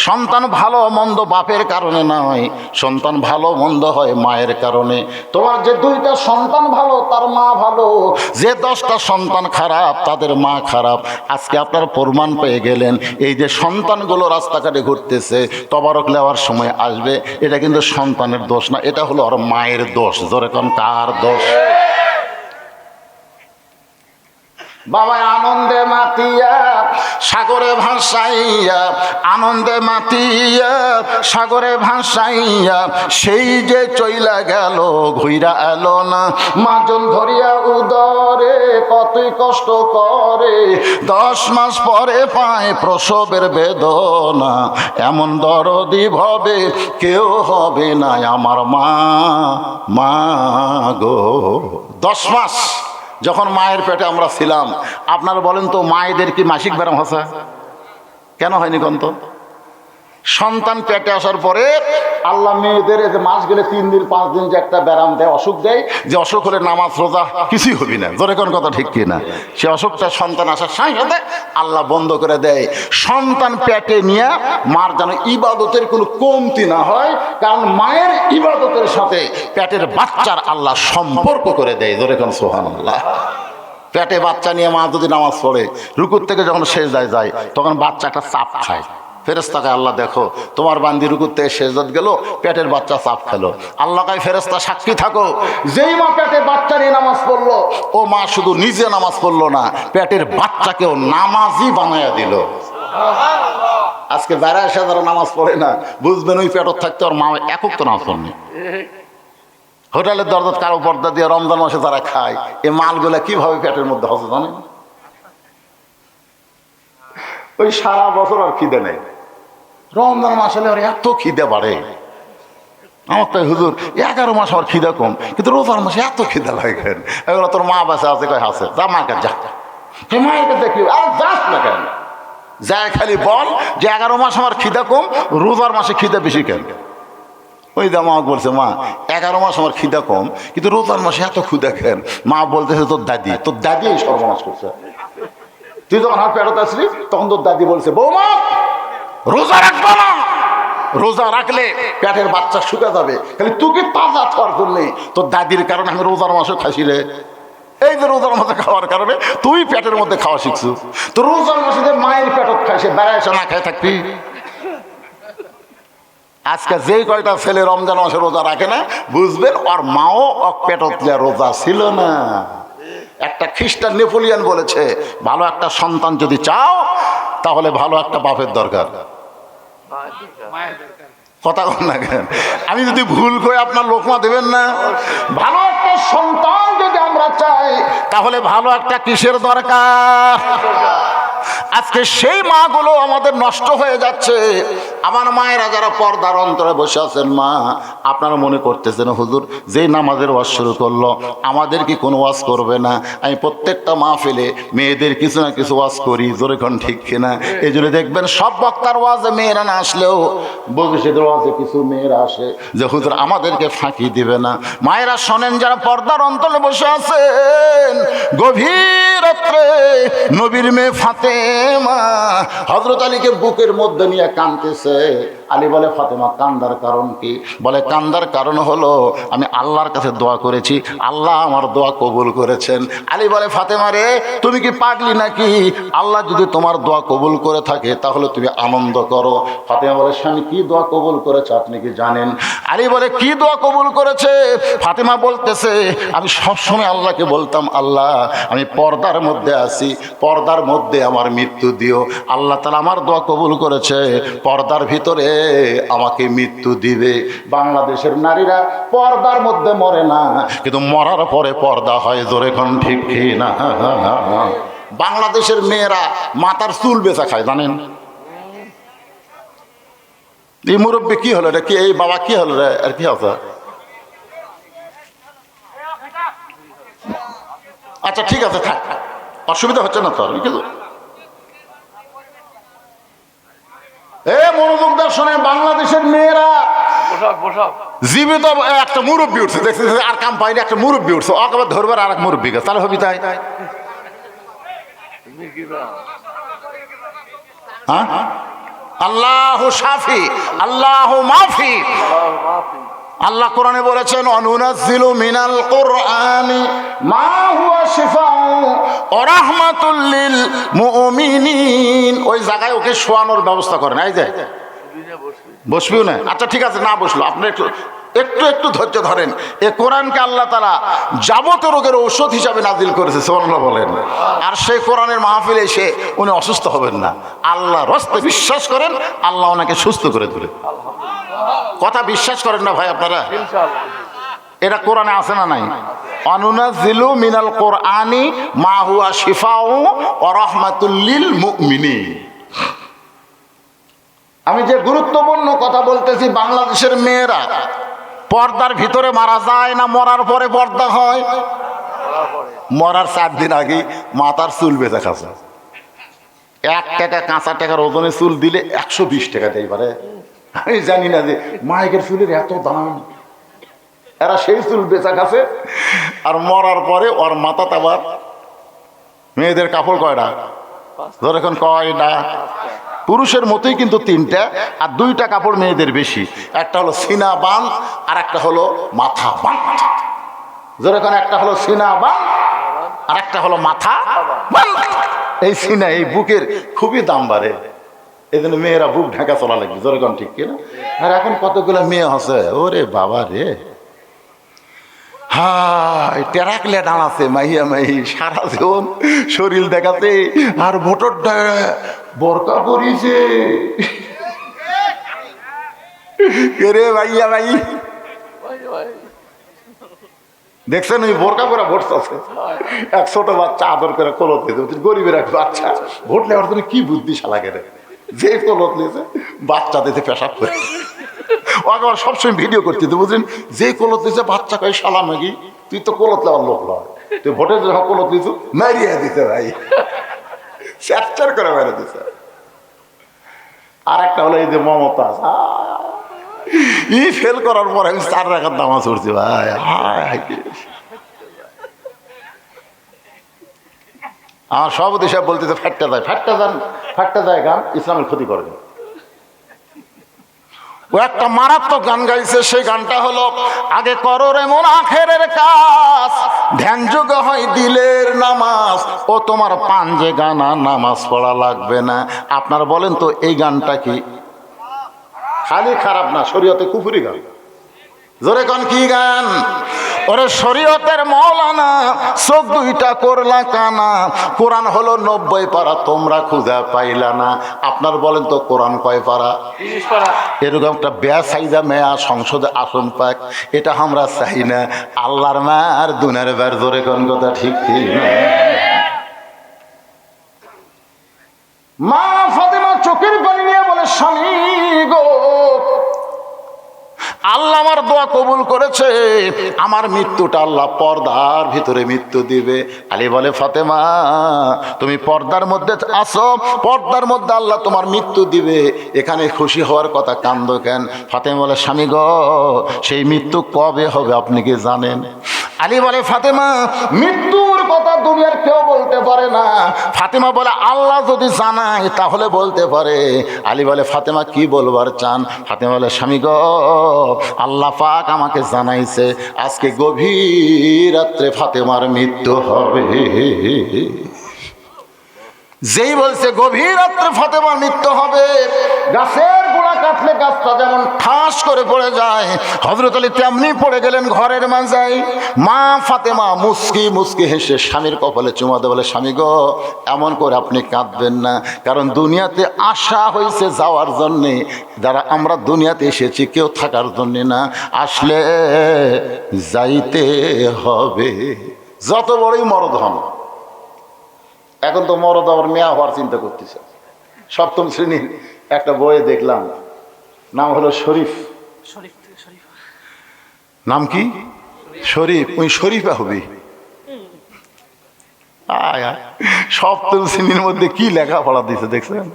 সন্তান ভালো মন্দ বাপের কারণে নয়, সন্তান ভালো মন্দ হয় মায়ের কারণে। তোমার যে 2টা সন্তান ভালো তার মা ভালো, যে 10টা সন্তান খারাপ তাদের মা খারাপ। আজকে আপনার প্রমাণ পেয়ে গেলেন। এই যে সন্তানগুলো রাস্তাঘাটে ঘুরতেছে, তবারক নেওয়ার সময় আসবে, এটা কিন্তু সন্তানের দোষ না, এটা হলো ওর মায়ের দোষ। এখন কার দোষ? বাবা আনন্দে মাতিয়া সাগরে ভাসাইয়া, আনন্দে মাতিয়া সাগরে ভাসাইয়া, সেই যে চইলা গেল ঘুইরা এলো না। মাজন ধরিয়া উদরে কতই কষ্ট করে, 10 মাস পরে পায় প্রসবের বেদনা। এমন দরদি ভবে কেউ হবে না আমার মা, মা গো। 10 মাস যখন মায়ের পেটে আমরা ছিলাম, আপনারা বলেন তো মায়েদের কি মাসিক ব্যারাম হসা? কেন হয়নি কন্ত? সন্তান পেটে আসার পরে আল্লাহ মেয়েদের যে মাস গেলে 3 দিন 5 দিন যে একটা ব্যারাম দেয়, অসুখ দেয়, যে অসুখ হলে নামাজ রোজা কিছুই হবি না। জোরে কোন কথা ঠিক কি না? সে অসুখটা সন্তান আসার সাথে সাথে আল্লাহ বন্ধ করে দেয়। সন্তান পেটে নিয়ে মার যেন ইবাদতের কোনো কমতি না হয়, কারণ মায়ের ইবাদতের সাথে পেটের বাচ্চার আল্লাহ সম্পর্ক করে দেয়। জোরে কোন সুবহানাল্লাহ। পেটে বাচ্চা নিয়ে মা যদি নামাজ পড়ে, রুকুর থেকে যখন সেজদায় যায়, তখন বাচ্চা একটা চাপ খায়। ফেরেশতাকে আল্লাহ, দেখো তোমার বান্দি রুকুর থেকে সেজদাত গেল, পেটের বাচ্চা চাপ খেলো। আল্লাহ কয় ফেরেশতা সাক্ষী থাকো, যেই মা পেটে বাচ্চা নিয়ে নামাজ পড়লো, ও মা শুধু নিজে নামাজ পড়লো না, পেটের বাচ্চাকেও নামাজি বানায়া দিল। আজকে যারা এসে যারা নামাজ পড়ে না, বুঝবেন ওই পেটত থাকতে ওর মা একক তো নামাজ পড়নি। হোটেলের দরজাত কারো পর্দা দিয়ে রমজান মাসে যারা খায়, এই মালগুলা কিভাবে পেটের মধ্যে হচ্ছে জানেন? ওই সারা বছর আর খিদে নেই, রমজান মাস হলে ওর এত খিদে বাড়ে। আমার তাই হুজুর 11 মাস আমার খিদে কম, কিন্তু রোজার মাসে এত খিদে লাগে। এগুলো তোর মা বাসে আছে, কয় আছে, যা মার কাছে যা, মায়ের কাছে কি আর যাস না কেন? যায় খালি বল যে 11 মাস আমার খিদে কম, রোজার মাসে খিদে বেশি কেন? ওই দা মা বলছে, মা 11 মাস আমার খিদা কম, কিন্তু রোজার মাসে এত ক্ষুদা খেন। মা বলতেছে তোর দাদি এই সর্বনাশ করছে। তুই যখন হাত পেটত আসলি, তখন তোর দাদি বলছে, বৌমা রোজা রাখবা না, রোজা রাখলে পেটের বাচ্চা শুকে যাবে, খালি তোকে তাজা খাওয়ার জন্যে তোর দাদির কারণে আমি রোজার মাসে খাসি রে। এই যে রোজার মাসে খাওয়ার কারণে তুই পেটের মধ্যে খাওয়া শিখছু। তো রোজার মাসে যে মায়ের পেটত খাই, সে বেড়ায় এসে না খায় থাকবি? আজকে যেই কয়টা ছেলে রমজান মাসে রোজা রাখে না, বুঝবেন ওর মাও পেটত রোজা ছিল না। একটা খ্রিস্টান নেপোলিয়ান বলেছে, ভালো একটা সন্তান যদি চাও, তাহলে ভালো একটা বাপের দরকার। কথা বল না কেন? আমি যদি ভুল করে আপনার লোকমা দেবেন না? ভালো একটা সন্তান যদি আমরা চাই, তাহলে ভালো একটা কিসের দরকার? আজকে সেই মাগুলো আমাদের নষ্ট হয়ে যাচ্ছে। আমার মায়েরা যারা পর্দার অন্তরে বসে আছেন, মা আপনারা মনে করতেছেন হুজুর যেই নামাজের ওয়াজ শুরু করলো, আমাদের কি কোনো ওয়াজ করবে না? আমি প্রত্যেকটা মাহফিলে মেয়েদের কিছু না কিছু ওয়াজ করি, জোরে কোন ঠিক কিনা? এই জন্য দেখবেন সব বক্তার ওয়াজে মেয়েরা না আসলেও বগুশেদের ওয়াজে কিছু মেয়েরা আসে, যে হুজুর আমাদেরকে ফাঁকি দিবে না। মায়েরা শোনেন, যারা পর্দার অন্তরে বসে আছেন, গভীর রাত্রে নবীর মেয়ে ফাতেমা হযরত আলীকে বুকের মধ্যে নিয়ে কাঁদতেছে। আলী বলে, ফাতেমা কান্দার কারণ কি? বলে, কান্দার কারণ হলো আমি আল্লাহর কাছে দোয়া করেছি, আল্লাহ আমার দোয়া কবুল করেছেন। আলী বলে, ফাতেমা রে তুমি কি পাগলি নাকি? আল্লাহ যদি তোমার দোয়া কবুল করে থাকে তাহলে তুমি আনন্দ করো। ফাতেমা বলে, স্বামী কি দোয়া কবুল করেছে আপনি কি জানেন? আলী বলে, কি দোয়া কবুল করেছে? ফাতেমা বলতেছে, আমি সবসময় আল্লাহকে বলতাম, আল্লাহ আমি পর্দার মধ্যে আছি, পর্দার মধ্যে আমার মৃত্যু দিও। আল্লাহ তাআলা আমার দোয়া কবুল করেছে, পর্দার ভিতরে আমাকে মৃত্যু দিবে। বাংলাদেশের নারীরা পর্দার মধ্যে মরে না, কিন্তু মরার পরে পর্দা হয়। জোরে কোন ঠিক না? বাংলাদেশের মেয়েরা মাথার চুল বেচা খায়, জানেন? এই মুরব্বী কি হলো রে? কি এই বাবা কি হলো রে? আর কি আছে? আচ্ছা ঠিক আছে, থাক, অসুবিধা হচ্ছে না তো আর কিছু। মনোযোগ দর্শনে বাংলাদেশের মেয়েরা জীবিত একটা মুরব্বী উঠছে, দেখছে আর কাম পাইনি, একটা মুরব্বী উঠছে, আবার ধরবার আর এক মুরব্বী গাছ, তাহলে হবি তাই। হ্যাঁ, আল্লাহু শাফি আল্লাহু মাফি। আল্লাহ কোরআনে বলেছেন, অনুনাজ্জিলু মিনাল কুরআনি মা হুয়া শিফাউ ওয়া রাহমাতুল লিল মুমিনিন। ওই জায়গায় ওকে শোয়ানোর ব্যবস্থা করেন। এই যে বসবিও না? আচ্ছা ঠিক আছে, না বসলো, আপনি একটু একটু একটু ধৈর্য ধরেন। এ কোরআনকে আল্লাহ তাআলা যাবতীয় রোগের ঔষধ হিসাবে নাজিল করেছে, সুবহানাল্লাহ বলেন। আর সেই কোরআনের মাহফিলে এসে উনি অসুস্থ হবেন না। আল্লাহর রাস্তায় বিশ্বাস করেন, আল্লাহ ওনাকে সুস্থ করে তোলে। কথা বিশ্বাস করেন না ভাই আপনারা? এটা কোরআনে আছে না নাই? অনুনাজ্জিলু মিনাল কোরআনি মা হুয়া শিফাউ ওয়া রাহমাতুল লিল মুমিনিন। আমি যে গুরুত্বপূর্ণ কথা বলতেছি, বাংলাদেশের মেয়েরা পর্দার ভিতরে মারা যায় না মরার পরে পর্দা হয়? মরার 4 দিন আগে মাথার চুল বেঁচে খাচ্ছে। 1 টাকা কাঁচা টাকার ওজনে চুল দিলে 120 টাকা দেয় পারে। আমি জানি না যে মাইকের চুলের এত দাম। এরা সেই চুল বেচা খাচ্ছে, আর মরার পরে ওর মাথাতে আবার মেয়েদের কাপড় কয়টা? ধর এখন কয়টা? পুরুষের মতোই কিন্তু 3টা, আর 2টা কাপড় মেয়েদের বেশি। একটা হলো সিনা বাঁধ, আর একটা হলো মাথা বাঁধ। যেরকম একটা হলো সিনা বাঁধ, আর একটা হলো মাথা বাঁধ। এই সিনা, এই বুকের খুবই দাম বাড়ে, এই জন্য মেয়েরা বুক ঢাকা চলা লাগবে। যেরকম ঠিক কিনা? আর এখন কতগুলো মেয়ে আছে, ওরে বাবা রে, হাই টেরাকলে দাঁড়াচ্ছে মাইয়া মাই, সারা জীবন শরীর দেখাতে, আর ভোটরটা বরকা পরিছে। রে ভাইয়া ভাই, দেখছেন ওই বোরকা করে ভোট আছে। এক ছোট বাচ্চা আদর করে কলত নিয়েছে, গরিবের এক বাচ্চা ভোট নেওয়ার জন্য কি বুদ্ধি শালা করে, যে কলত নিয়েছে বাচ্চা দিতে পেশাব করে। ওকে আবার সবসময় ভিডিও করতে বুঝলেন, যে কলত নিয়েছে বাচ্চা কয় শালা মাগি, তুই তো কলত নেওয়ার লোক নয়, তুই ভোটের যখন কলত নিয়েছ মারিয়ে দিতে ভাই, চ্যাপচার করে মেরে দিতে। আর একটা হলো এই যে মমতা, ই ফেল করার পর আমি 4 রাকাত নামাজ পড়ছি ভাই। আমার সভাপতি সাহেব বলতেছে ফাটটা যায়, ফাটটা যান, ফাটটা যায় গান ইসলামের ক্ষতি করে। ও একটা মারাত্মক গান গাইছে, সেই গানটা হলো, আগে করো রে মন আখেরের কাজ, ধ্যান যোগ হয় দিলের নামাজ, ও তোমার পাঞ্জে গানা নামাজ পড়া লাগবে না। আপনারা বলেন তো এই গানটা কি খালি খারাপ না, শরীয়তে কুফরি গান? জোরে কোন কি গান? ওরে শরীয়তের মৌলানা, চোখ 2টা করলা কানা, কোরআন হলো 90 পারা, তোমরা খুঁজে পাইলা না। আপনার বলেন তো কোরআন কয় পারা? 30 পারা। এরকম একটা বেসাইজা মেয়া সংসদে আসন পাক, এটা আমরা চাই না। আল্লাহর মার দুনিয়ার বার, জোরে কোন কথা ঠিক কি না? মা ফাতেমা চোখের পানি নিয়ে বলে, স্বামী গো, আল্লাহ আমার দোয়া কবুল করেছে, আমার মৃত্যুটা আল্লাহ পর্দার ভিতরে মৃত্যু দিবে। আলী বলে, ফাতেমা তুমি পর্দার মধ্যে আসো, পর্দার মধ্যে আল্লাহ তোমার মৃত্যু দিবে, এখানে খুশি হওয়ার কথা, কান্দ কেন? ফাতেমা বলে, স্বামী গো, সেই মৃত্যু কবে হবে আপনি কি জানেন? আলী বলে, ফাতেমা মৃত্যুর কথা দুনিয়ার কেউ বলতে পারে না। ফাতেমা বলে, আল্লাহ যদি জানায় তাহলে বলতে পারে। আলী বলে, ফাতেমা কি বলবার চান? ফাতেমা বলে, স্বামী গো, আল্লাহ পাক আমাকে জানাইছে আজকে গভীর রাত্রে ফাতেমার মৃত্যু হবে। যেই বলছে গভীর রাত্রে ফাতেমার মৃত্যু হবে, গাছের গোড়া কাটলে গাছটা যেমন ঠাস করে পড়ে যায়, হযরত আলী তেমনি পড়ে গেলেন ঘরের মাঝায়। মা ফাতেমা মুস্কি মুস্কি হেসে স্বামীর কপালে চুমা দিয়ে বলে, স্বামী গো, এমন করে আপনি কাঁদবেন না, কারণ দুনিয়াতে আসা হয়েছে যাওয়ার জন্যে। যারা আমরা দুনিয়াতে এসেছি কেউ থাকার জন্যে না, আসলে যাইতে হবে, যত বড়ই মরদ হন। এখন তো মরদ আবার মেয়া হওয়ার চিন্তা করতেছে। 7ম শ্রেণীর একটা বইয়ে দেখলাম, নাম হলো শরীফ। নাম কি? শরীফ। ওই শরীফা হবি। 7ম শ্রেণীর মধ্যে কি লেখাপড়া দিচ্ছে দেখছেন?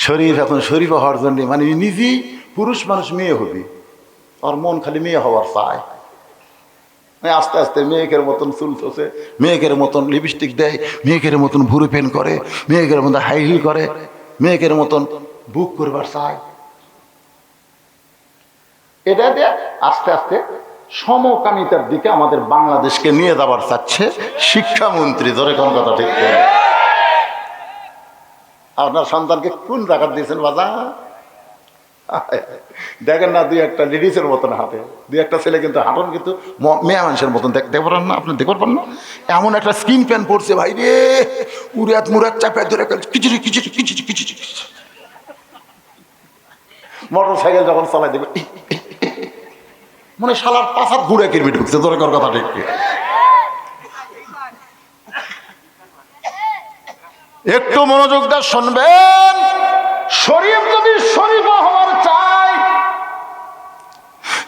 শরীফ। এখন শরীফা হওয়ার জন্য মানে নিজেই পুরুষ মানুষ মেয়ে হবি, আর মন খালি মেয়ে হওয়ার চায়। আস্তে আস্তে মেয়েকের মতন চুল চষে, মেয়েকের মতন লিপস্টিক দেয়, মেয়েকের মতন ভুরু পেন করে, মেয়েকের মতন হাই হিল করে, মেয়েকের মতন বুক করবার চায়। এটা দিয়ে আস্তে আস্তে সমকামিতার দিকে আমাদের বাংলাদেশকে নিয়ে যাবার চাচ্ছে শিক্ষামন্ত্রী। ধরে কোন কথা ঠিক করে? আপনার সন্তানকে কোন জায়গা দিয়েছেন বাজা? দেখেন না দুই একটা লেডিসের মতন হাঁটে, দুই একটা ছেলে কিন্তু হাঁটন কিন্তু মেয়ে মানুষের মতন দেখতে পারেন না, আপনি দেখতে পারেন না? এমন একটা স্কিন প্যান্ট পড়ছে ভাই রে, উড়াত মুরাত চাপে ধরে খিচুড়ি খিচুড়ি খিচুড়ি খিচুড়ি। মোটর সাইকেল যখন চালাই দেবে মানে শালার পাশাত ঘুরে কিরবি ঢুকছে, তোর কথা ঠিক। একটু মনোযোগ দিয়ে শুনবেন, শরীফ যদি শরীফ হওয়ার চাই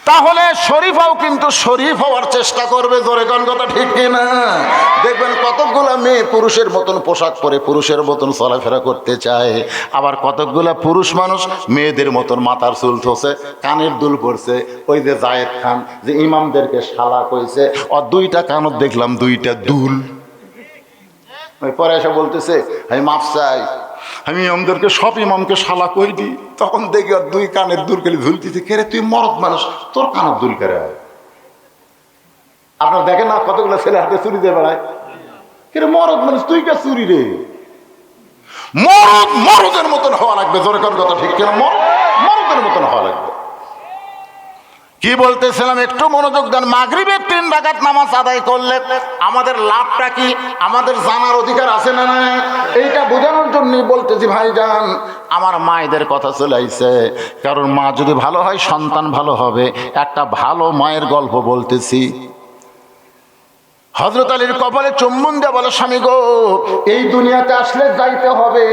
তাহলে শরীফাও কিন্তু শরীফ হওয়ার চেষ্টা করবে, জোরে কোন কথা ঠিক কিনা? দেখবেন কতকগুলা মেয়ে পুরুষের মতন পোশাক পরে পুরুষের মতন চলাফেরা করতে চায়, আবার কতকগুলা পুরুষ মানুষ মেয়েদের মতন মাথার চুল ধোছে, কানের দুল পড়ছে। ওই যে জায়েদ খান যে ইমামদেরকে শালা কইছে, ও দুইটা কানত দেখলাম দুইটা দুল। পরে এসে বলতেছে আমি মাফ চাই, আমি ইমামদেরকে সব ইমামকে শালা কই দিই। তখন দেখি আর দুই কানের দুল গেলে ঝুলতেছে, কে রে তুই মরদ মানুষ, তোর কানের দুল কেড়ে হয়। আপনার দেখেন না কতগুলো ছেলে হাতে চুরি দিয়ে বেড়ায়, কে রে মরদ মানুষ তুই কে চুরি রে? মরদ মরদের মতন হওয়া লাগবে, জোরে কোন কথা ঠিক কিনা? মরদের মতন হওয়া লাগবে। কি বলতেছিলাম একটু মনোযোগ দেন। মাগরিবের 3 রাকাত নামাজ আদায় করলে আমাদের লাভটা কি, আমাদের জানার অধিকার আছে না নাই? এইটা বোঝানোর জন্যই বলতেছি ভাইজান, আমার মায়েদের কথা চলে আইছে। কারণ মা যদি ভালো হয় সন্তান ভালো হবে। একটা ভালো মায়ের গল্প বলতেছি। হযরত আলীর কপালে চুম্বন দিয়ে বলে, স্বামী গো, এই দুনিয়াতে আসলে যাইতে হবে,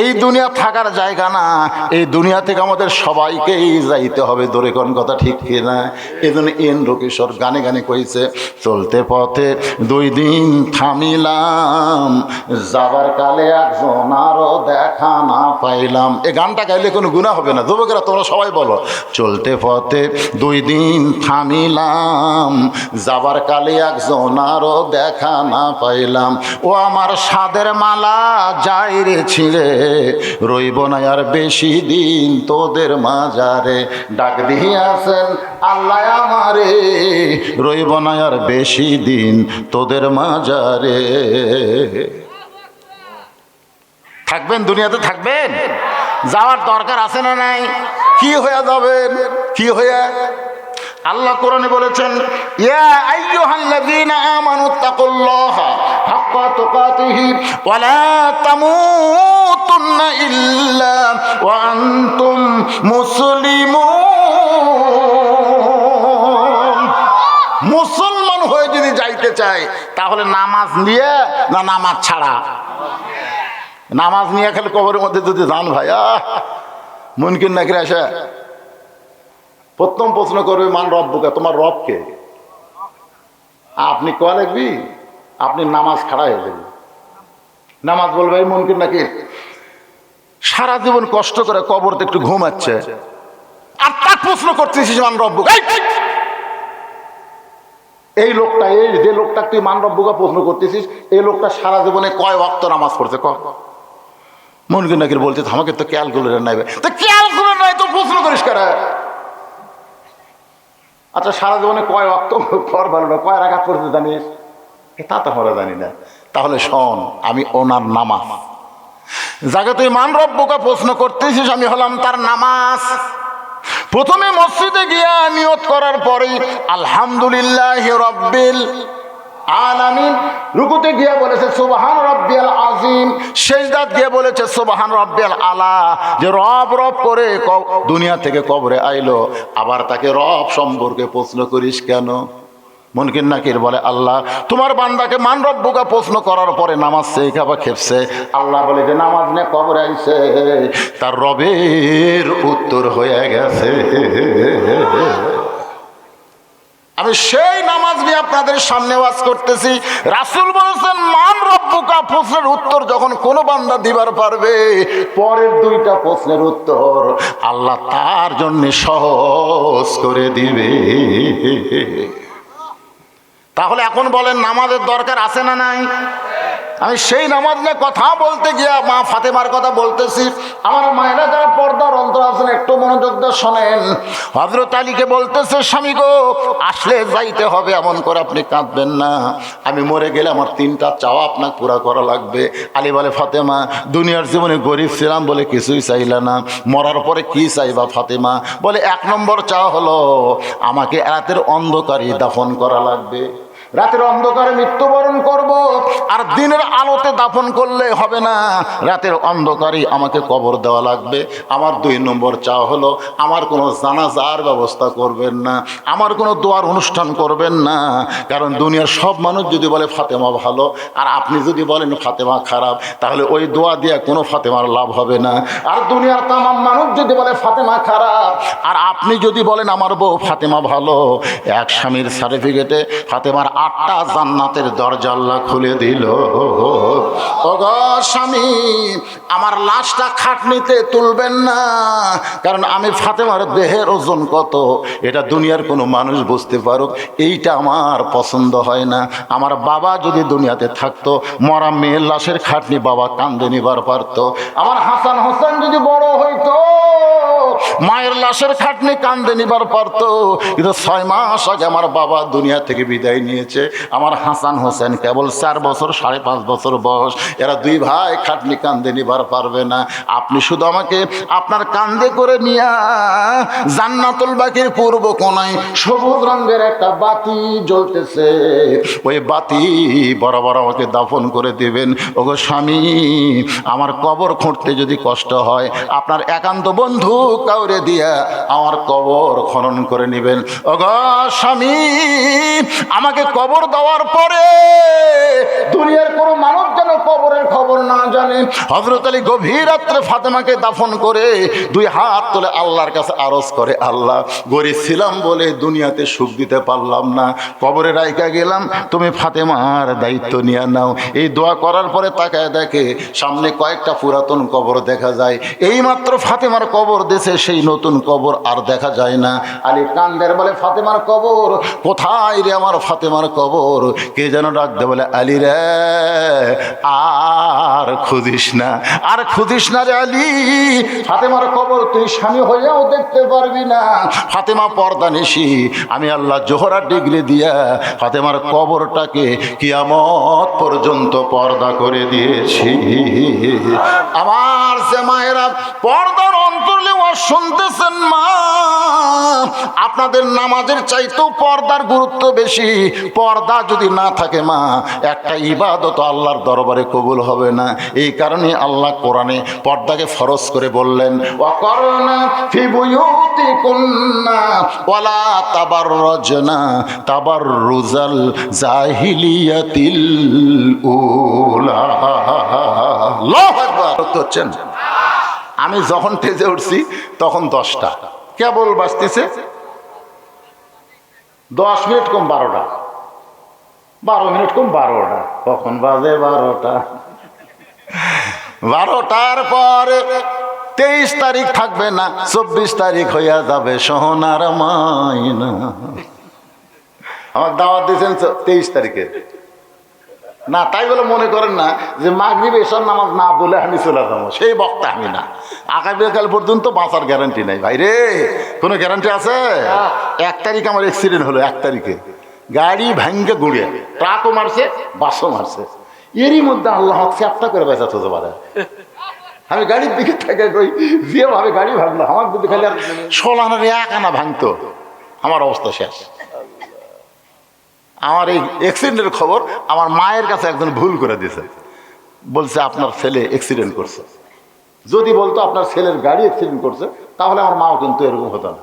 এই দুনিয়া থাকার জায়গা না, এই দুনিয়া থেকে আমাদের সবাইকেই যাইতে হবে, দূরে কোন কথা ঠিক কিনা? এই জন্য এন রকিশোর গানে গানে কইছে, চলতে পথে 2 দিন থামিলাম, যাবার কালে একজন আরো দেখা না পাইলাম। এই গানটা গাইলে কোনো গুনাহ হবে না। যুবকেরা তোমরা সবাই বলো, চলতে পথে 2 দিন থামিলাম, যাবার কালে একজন আরো দেখা না পাইলাম। ও আমার সাদের মালা যাই রে ছিঁড়ে, রইব না আর বেশি দিন তোদের মাজারে। ডাক দিয়াছেন আল্লাহ আমারে, রইব না আর বেশি দিন তোদের মাজারে। থাকবেন দুনিয়াতে, থাকবেন, যাওয়ার দরকার আছে না নাই? কি হয়ে যাবেন, কি হয়ে? আল্লাহ কোরআনে বলেছেন, ইয়া আইয়ুহাল্লাযীনা আমানুত্তাকুল্লাহা হাক্কা তুকাতিহি ওয়া লা তামুতুন্না ইল্লা ওয়া আনতুম মুসলিমুন। মুসলমান হয়ে যদি যাইতে চায় তাহলে নামাজ নিয়ে না নামাজ ছাড়া? নামাজ নিয়ে খালি কবরের মধ্যে যদি যান ভাইয়া, মুনকির নাকির আসে প্রথম প্রশ্ন করবে, মান রব্বুকা, তোমার রবকে? আপনি কয়া লাগবি, আপনি নামাজ খাড়া হয়ে যাবে। নামাজ বলবে মুনকির নাকির সারা জীবন কষ্ট করে কবরতে একটু ঘুমাচ্ছে, আর তার প্রশ্ন করতেছিস মান রব্বুকা। এই লোকটা, এই যে লোকটা তুই মান রব্বুকা প্রশ্ন করতেছিস, এই লোকটা সারা জীবনে কয় ওয়াক্ত নামাজ পড়ছে? মুনকির নাকির বলতে আমাকে তো ক্যালকুলেটর নাই। তো ক্যালকুলেটর নাই তো প্রশ্ন করিস কারা? আচ্ছা সারা জীবনে কয় ওয়াক্ত পর ভালো না, কয় রাকাত পড়তে জানিস? তা তো আমরা জানি না। তাহলে শোন, আমি ওনার নামাজ, যাকে তুই মান রব্বুকা প্রশ্ন করতেছিস, আমি হলাম তার নামাজ। প্রথমে মসজিদে গিয়ে নিয়ত করার পরেই আলহামদুলিল্লাহি রাব্বিল আলামিন, রুকুতে গিয়ে বলেছে সুবহান রাব্বিয়াল আযীম, সিজদাত গিয়ে বলেছে সুবহান রাব্বিয়াল আলা। যে রব রব করে দুনিয়া থেকে কবরে আইলো, আবার তাকে রব সম্পর্কে প্রশ্ন করিস কেন? মুনকির নাকির বলে, আল্লাহ তোমার বান্দাকে মান রব্বুকা প্রশ্ন করার পরে নামাজ শেখাবা খেপছে। আল্লাহ বলে যে নামাজ নিয়ে কবরে আইছে, তার রবের উত্তর হয়ে গেছে। আমি সেই নামাজ নিয়ে আপনাদের সামনে ওয়াজ করতেছি। রাসূল বলেছেন, মান রব্বুকা প্রশ্নের উত্তর যখন কোনো বান্দা দিবার পারবে, পরের 2টা প্রশ্নের উত্তর আল্লাহ তার জন্য সহজ করে দিবে। তাহলে এখন বলেন, নামাজের দরকার আছে না নাই? আমি সেই নামাজ নিয়ে কথা বলতে গিয়া মা ফাতেমার কথা বলতেছি। আমার মায়েরা যারা পর্দার অন্তর আছেন একটু মনোযোগ দিয়ে শোনেন। হযরত আলীকে বলতেছে, স্বামী গো, আসলে যাইতে হবে, এমন করে আপনি কাঁদবেন না। আমি মরে গেলে আমার 3টা চাওয়া আপনাকে পুরা করা লাগবে। আলী বলে, ফাতেমা, দুনিয়ার জীবনে গরিব ছিলাম বলে কিছুই চাইলা না, মরার পরে কি চাইবা ফাতেমা? বলে, 1 নম্বর চাওয়া হলো আমাকে রাতের অন্ধকারে দাফন করা লাগবে। রাতের অন্ধকারে মৃত্যুবরণ করব, আর দিনের আলোতে দাফন করলে হবে না, রাতের অন্ধকারে আমাকে কবর দেওয়া লাগবে। আমার 2 নম্বর চাওয়া হলো আমার কোনো জানাজার ব্যবস্থা করবেন না, আমার কোনো দোয়ার অনুষ্ঠান করবেন না। কারণ দুনিয়ার সব মানুষ যদি বলে ফাতেমা ভালো, আর আপনি যদি বলেন ফাতেমা খারাপ, তাহলে ওই দোয়া দিয়ে কোনো ফাতেমার লাভ হবে না। আর দুনিয়ার তামাম মানুষ যদি বলে ফাতেমা খারাপ, আর আপনি যদি বলেন আমার বউ ফাতেমা ভালো, এক স্বামীর সার্টিফিকেটে ফাতেমার 8টা জান্নাতের দরজা আল্লাহ খুলে দিল। ওগো স্বামী, আমার লাশটা খাটনিতে তুলবেন না, কারণ আমি ফাতেমার দেহের ওজন কত এটা দুনিয়ার কোনো মানুষ বুঝতে পারুক, এইটা আমার পছন্দ হয় না। আমার বাবা যদি দুনিয়াতে থাকতো, মরা মেয়ের লাশের খাটনি বাবা কান্দে নিবার পারত। আমার হাসান হোসেন যদি বড় হইতো, মায়ের লাশের খাটনি কান্দে নিবার পারত। কিন্তু 6 মাস আগে আমার বাবা দুনিয়া থেকে বিদায় নিয়েছে। আমার হাসান হোসেন কেবল 4 বছর, 5.5 বছর বয়স। এরা 2 ভাই খাটনি কান্দে নিবার পারবে না। আপনি শুধু আমাকে আপনার কান্দে করে নিয়া জান্নাতুল বাকির পূর্ব কোণায় সবুজ রঙের একটা বাতি জ্বলতেছে, ওই বাতি বরাবর আমাকে দাফন করে দিবেন। ওগো স্বামী, আমার কবর খুঁড়তে যদি কষ্ট হয়, আপনার একান্ত বন্ধু কাউরে দিয়া আমার কবর খনন করে নেবেন। ওগো স্বামী, আমাকে কবর দেওয়ার পরে দুনিয়ার কোনো মানুষ যেন কবরের খবর না জানে। হযরত আলী গভীর রাত্রে ফাতেমাকে দাফন করে 2 হাত তুলে আল্লাহর কাছে আরজ করে, আল্লাহ, গরিব ছিলাম বলে দুনিয়াতে সুখ দিতে পারলাম না, কবরে রাইকা গেলাম, তুমি ফাতেমার দায়িত্ব নিয়ে নাও। এই দোয়া করার পরে তাকায় দেখে সামনে কয়েকটা পুরাতন কবর দেখা যায়। এইমাত্র ফাতেমার কবর দেশে, সেই নতুন কবর আর দেখা যায় না। আলী কান্দের বলে, ফাতেমার কবর কোথায় রে, আমার ফাতেমার কবর? কে যেন ডাক দে, বলে, আলী রে, আর খুঁজিস না, আর খুঁজিস না রে আলী, ফাতেমার কবর তুই স্বামী হয়েও দেখতে পারবি না। ফাতেমা পর্দা নিশি, আমি আল্লাহ জোহরা ডিগ্রি দিয়া ফাতেমার কবরটাকে কিয়ামত পর্যন্ত পর্দা করে দিয়েছি। আমার যে মায়েরা পর্দার অন্তরে শুনতেছেন, মা, আপনাদের নামাজের চাইতেও পর্দার গুরুত্ব বেশি। পর্দা যদি না থাকে মা, একটা ইবাদত আল্লাহর দরবারে কবুল হবে না। এই কারণে আল্লাহ কোরআনে পর্দাকে ফরজ করে বললেন, ওয়াকরনা ফি বুয়ুতিকুন্না ওয়ালা তাবাররাজনা তাবাররুজাল জাহিলিয়াতিল উলা। আল্লাহু আকবার। হচ্ছেন, আমি যখন টেজে উঠছি তখন 10টা কেবল বাজতেছে, 10 মিনিট কম 12টা, 12 মিনিট কম 12টা, কখন বাজে 12টা। 12টার পরে 23 তারিখ থাকবে না, 24 তারিখ হইয়া যাবে সোনার মাইনা। আমার দাওয়াত দিয়েছেন 23 তারিখে না, তাই বলে মনে করেন না যে মাগরিব এশার নামাজ না বলে আমি চলে যাবো, সেই বক্তা আমি না। আগামীকাল পর্যন্ত বাঁচার গ্যারান্টি নাই ভাই রে, কোনো গ্যারান্টি আছে? 1 তারিখ আমার অ্যাক্সিডেন্ট হলো, 1 তারিখে গাড়ি ভাঙ্গে গুঁড়ে, ট্রাকও মারছে, বাসও মারছে। এরই মধ্যে আল্লাহ চ্যাপটা করে বেঁচাতে হতে পারে। আমি গাড়ির দিকে থেকে কই, যেভাবে গাড়ি ভাঙলো আমার বুদ্ধি খালি আর 16 1 আনা ভাঙতো, আমার অবস্থা শেষ। আমার এই অ্যাক্সিডেন্টের খবর আমার মায়ের কাছে একজন ভুল করে দিয়েছে, বলছে আপনার ছেলে অ্যাক্সিডেন্ট করছে। যদি বলতো আপনার ছেলের গাড়ি অ্যাক্সিডেন্ট করছে, তাহলে আমার মাও কিন্তু এরকম হতো না।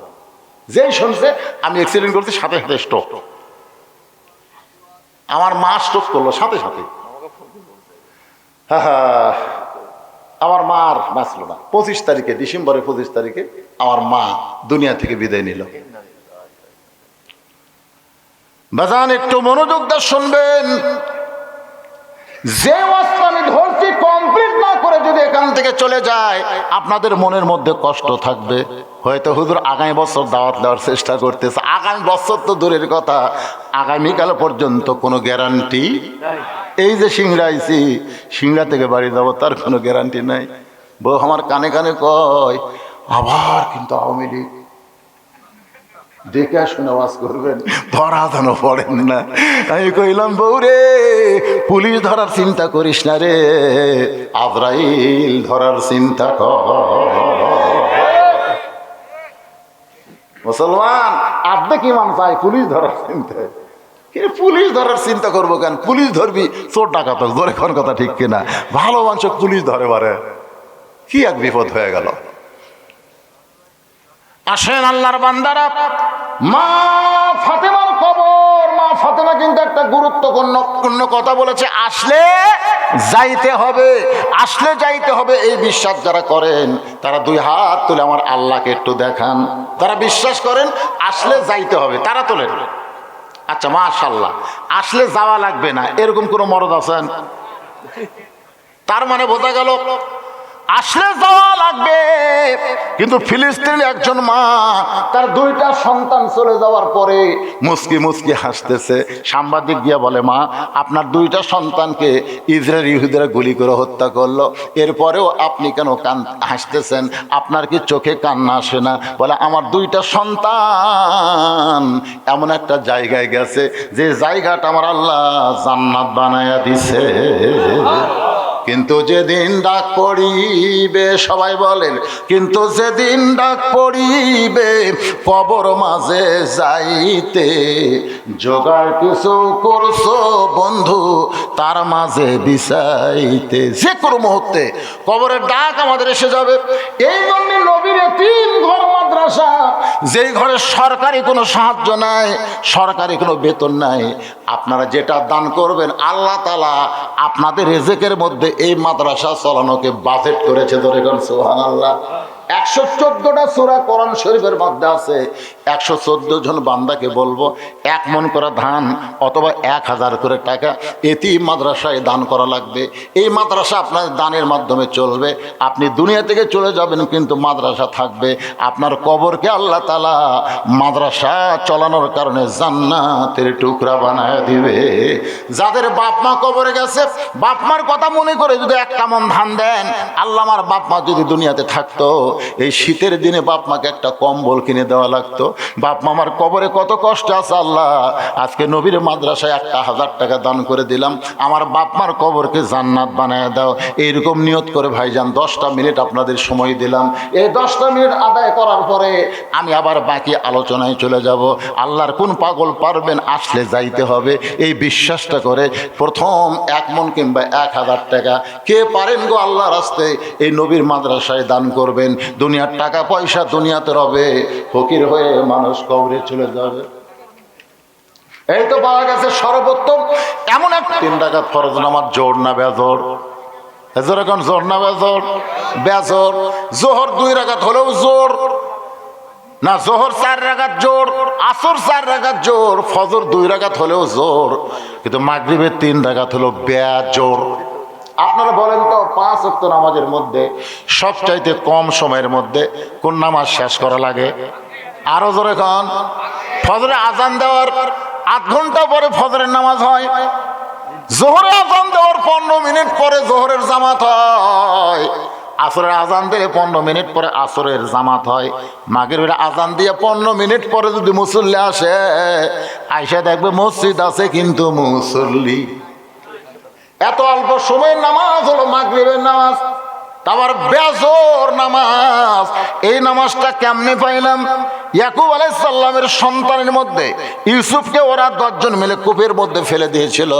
যেই শুনছে আমি অ্যাক্সিডেন্ট করছি, সাথে সাথে স্ট্রোক। আমার মা স্ট্রোক করলো সাথে সাথে। হ্যাঁ, আমার মা আর বাঁচলো না। 25 তারিখে, ডিসেম্বরের 25 তারিখে আমার মা দুনিয়া থেকে বিদায় নিল। বাজান, একটু মনোযোগ দিয়ে শুনবেন। যে ওয়াজটা আমি ধরছি কমপ্লিট না করে যদি এখান থেকে চলে যায়, আপনাদের মনের মধ্যে কষ্ট থাকবে। হয়তো হুজুর আগামী বছর দাওয়াত দেওয়ার চেষ্টা করতেছে। আগামী বছর তো দূরের কথা, আগামীকাল পর্যন্ত কোনো গ্যারান্টি। এই যে সিংড়া আইছি, সিংড়া থেকে বাড়ি যাবো তার কোনো গ্যারান্টি নাই। বউ আমার কানে কানে কয় আবার কিন্তু আওয়ামী লীগ, দেখে শুনে ওয়াজ করবেন, ধরা যেন পড়েন না। আমি কইলাম বউ রে, পুলিশ ধরার চিন্তা করিস না রে, আজরাইল ধরার চিন্তা কর। মুসলমান আর্ধেক ইমান চাই পুলিশ ধরার চিন্তায়। পুলিশ ধরার চিন্তা করবো কেন? পুলিশ ধরবি চোর ডাকাত, ধরে কোন কথা ঠিক কিনা? ভালো মানুষ পুলিশ ধরে বারে, কি এক বিপদ হয়ে গেল। আসেন আল্লাহর বান্দারা, মা ফাতেমার কবর, মা ফাতেমা কিন্তু একটা গুরুত্বপূর্ণ কথা বলেছে, আসলে যাইতে হবে, আসলে যাইতে হবে। এই বিশ্বাস যারা করেন তারা দুই হাত তুলে আমার আল্লাহকে একটু দেখান। তারা বিশ্বাস করেন আসলে যাইতে হবে, তারা তোলেন। আচ্ছা মাশাআল্লাহ, আসলে যাওয়া লাগবে না এরকম কোন মরদ আছেন? তার মানে বোঝা গেল আসলে যাওয়া লাগবে। কিন্তু ফিলিস্তিনের একজন মা তার দুইটা সন্তান চলে যাওয়ার পরে মুস্কি মুস্কি হাসতেছে। সাংবাদিক গিয়া বলে, মা আপনার দুইটা সন্তানকে ইসরায়েল ইহুদিরা গুলি করে হত্যা করলো, এরপরেও আপনি কেন হাসতেছেন? আপনার কি চোখে কান্না আসে না? বলে, আমার দুইটা সন্তান এমন একটা জায়গায় গেছে যে জায়গাটা আমার আল্লাহ জান্নাত বানায়া দিছে। কিন্তু যেদিন ডাক পড়িবে, সবাই বলেন, কিন্তু যেদিন ডাক পড়িবে কবর মাঝে যাইতে, জোগাড় কিছু করছো বন্ধু তার মাঝে বিছাইতে। যে কোনো মুহূর্তে কবরের ডাক আমাদের এসে যাবে। এই জন্য নবীর তিন ঘর মাদ্রাসা, যেই ঘরে সরকারি কোনো সাহায্য নাই, সরকারি কোনো বেতন নাই, আপনারা যেটা দান করবেন আল্লাহ তাআলা আপনাদের রিজিকের মধ্যে এই মাদ্রাসা চালানোকে বাজেট করেছে। ধরে কোন সুবহানাল্লাহ। 114টা সূরা কোরআন শরীফের মধ্যে আছে। 114 জন বান্দাকে বলবো 1 মণ করে ধান অথবা 1000 করে টাকা এতিম মাদ্রাসায় দান করা লাগবে। এই মাদ্রাসা আপনার দানের মাধ্যমে চলবে। আপনি দুনিয়া থেকে চলে যাবেন কিন্তু মাদ্রাসা থাকবে। আপনার কবরকে আল্লাহ তাআলা মাদ্রাসা চালানোর কারণে জান্নাতের টুকরা বানায় দিবে। যাদের বাপ মা কবরে গেছে, বাপ মার কথা মনে করে যদি 1 মণ ধান দেন, আল্লাহ আমার বাপ মা যদি দুনিয়াতে থাকতো, এই শীতের দিনে বাপ মাকে একটা কম্বল কিনে দেওয়া লাগতো। বাপ মা আমার কবরে কত কষ্ট আছে, আল্লাহ আজকে নবীর মাদ্রাসায় 1000 টাকা দান করে দিলাম, আমার বাপ মার কবরকে জান্নাত বানায় দাও। এইরকম নিয়ত করে ভাইজান 10টা মিনিট আপনাদের সময় দিলাম। এই 10টা মিনিট আদায় করার পরে আমি আবার বাকি আলোচনায় চলে যাব। আল্লাহর কোন পাগল পারবেন? আসলে যাইতে হবে এই বিশ্বাসটা করে প্রথম 1 মণ কিংবা 1000 টাকা কে পারেন গো আল্লাহর রাস্তায় এই নবীর মাদ্রাসায় দান করবেন। দুনিয়ার টাকা পয়সা দুনিয়াতে রবে, ফকির হয়ে মানুষ কবরে চলে যাবে। এই তো পাওয়া গেছে সর্বোত্তম এমন এক 3 রাকাত ফরজ নামাজ, জোর না বেজোর? হেজর এখন জোর না বেজোর? বেজোর। জোহর 2 রাকাত হলেও জোর না, জোহর 4 রাকাত জোর, আসর 4 রাকাত জোর, ফজর 2 রাকাত হলেও জোর, কিন্তু মাগরিবের 3 রাকাত হলো বেজোর। আপনারা বলেন তো 5 ওয়াক্ত নামাজের মধ্যে সবচাইতে কম সময়ের মধ্যে কোন নামাজ শেষ করা লাগে? আরো জোরে খান। ফজরে আজান দেওয়ার 8 ঘন্টা পরে ফজরের নামাজ হয়, জোহরে আজান দেওয়ার 15 মিনিট পরে জোহরের জামাত হয়, আসরের আজান দিয়ে 15 মিনিট পরে আসরের জামাত হয়, মাগরিবের আজান দিয়ে 15 মিনিট পরে যদি মুসল্লি আসে, আইসা দেখবে মসজিদ আছে কিন্তু মুসল্লি। এত অল্প সময়ের নামাজ হলো মাগরিবের নামাজ। আবার বেজোর নামাজ, এই নামাজটা কেমনে পাইলাম? ইয়াকুব আলাইহিস সালামের সন্তানের মধ্যে ইউসুফকে ওরা 10 জন মিলে কূপের মধ্যে ফেলে দিয়েছিল।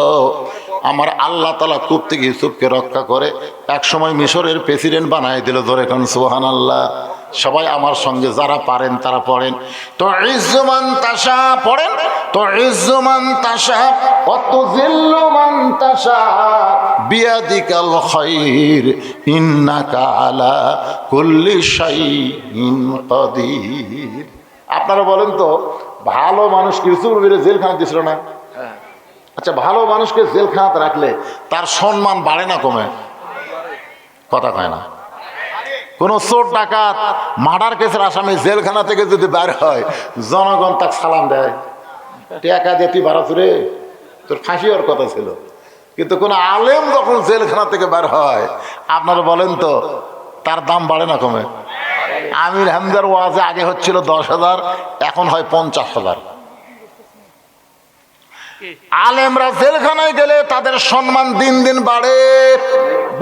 আমার আল্লাহ তাআলা কূপ থেকে ইউসুফকে রক্ষা করে এক সময় মিশরের প্রেসিডেন্ট বানায় দিল। ধরে কোন সুবহানাল্লাহ। সবাই আমার সঙ্গে যারা পারেন তারা পড়েন, তো ইজ্জুমান তাশা পড়েন, তো ইজ্জুমান তাশা ওয়া তুযিল্লু মান তাশা বিয়াদিকাল খায়র ইন্নাকা আলা কুল্লি শাইইন কাদির। আপনারা বলেন তো, ভালো মানুষ ইউসুফের জেলখানা দিছিল না? আচ্ছা, ভালো মানুষকে জেলখানাতে রাখলে তার সম্মান বাড়ে না কমে? কথা কয় না। কোন চোর ডাকাত মার্ডার কেসের আসামি জেলখানা থেকে যদি বের হয়, জনগণ তাকে সালাম দেয়, টাকা দিয়ে তুই বাড়াছ রে, তোর ফাঁসি হওয়ার কথা ছিল। কিন্তু কোন আলেম যখন জেলখানা থেকে বের হয়, আপনারা বলেন তো তার দাম বাড়ে না কমে? আমির হামজার ওয়াজে আগে হচ্ছিল 10,000, এখন হয় 50,000। আলেমরা জেলখানায় গেলে তাদের সম্মান দিন দিন বাড়ে।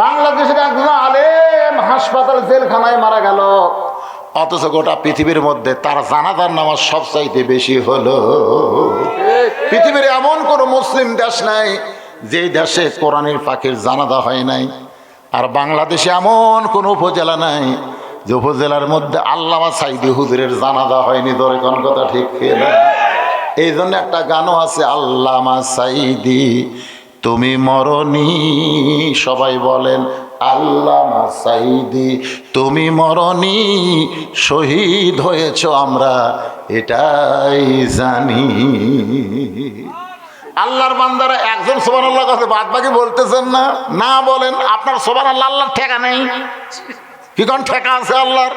বাংলাদেশের একজন আলেম হাসপাতাল জেলখানায় মারা গেল, অথচ গোটা পৃথিবীর মধ্যে তার জানাজার নামাজ সবচাইতে বেশি হলো। পৃথিবীর এমন কোন মুসলিম দেশ নাই যে দেশে কোরআনের পাখির জানাজা হয় নাই। আর বাংলাদেশে এমন কোন উপজেলা নাই যে উপজেলার মধ্যে আল্লামা সাইদি হুজুরের জানাজা হয়নি। ধরে কোন কথা ঠিক না? এই জন্য একটা গানও আছে, আল্লামা সাইদি তুমি মরনি। সবাই বলেন আল্লামা সাইদি তুমি মরনি, শহীদ হয়েছ আমরা এটাই জানি। আল্লাহর বান্দারা একজন সুবহানাল্লাহ কাছে বাদ বাকি বলতেছেন না? না বলেন, আপনার সুবহানাল্লাহ আল্লাহর ঠেকা নেই। কি কোন ঠেকা আছে আল্লাহর?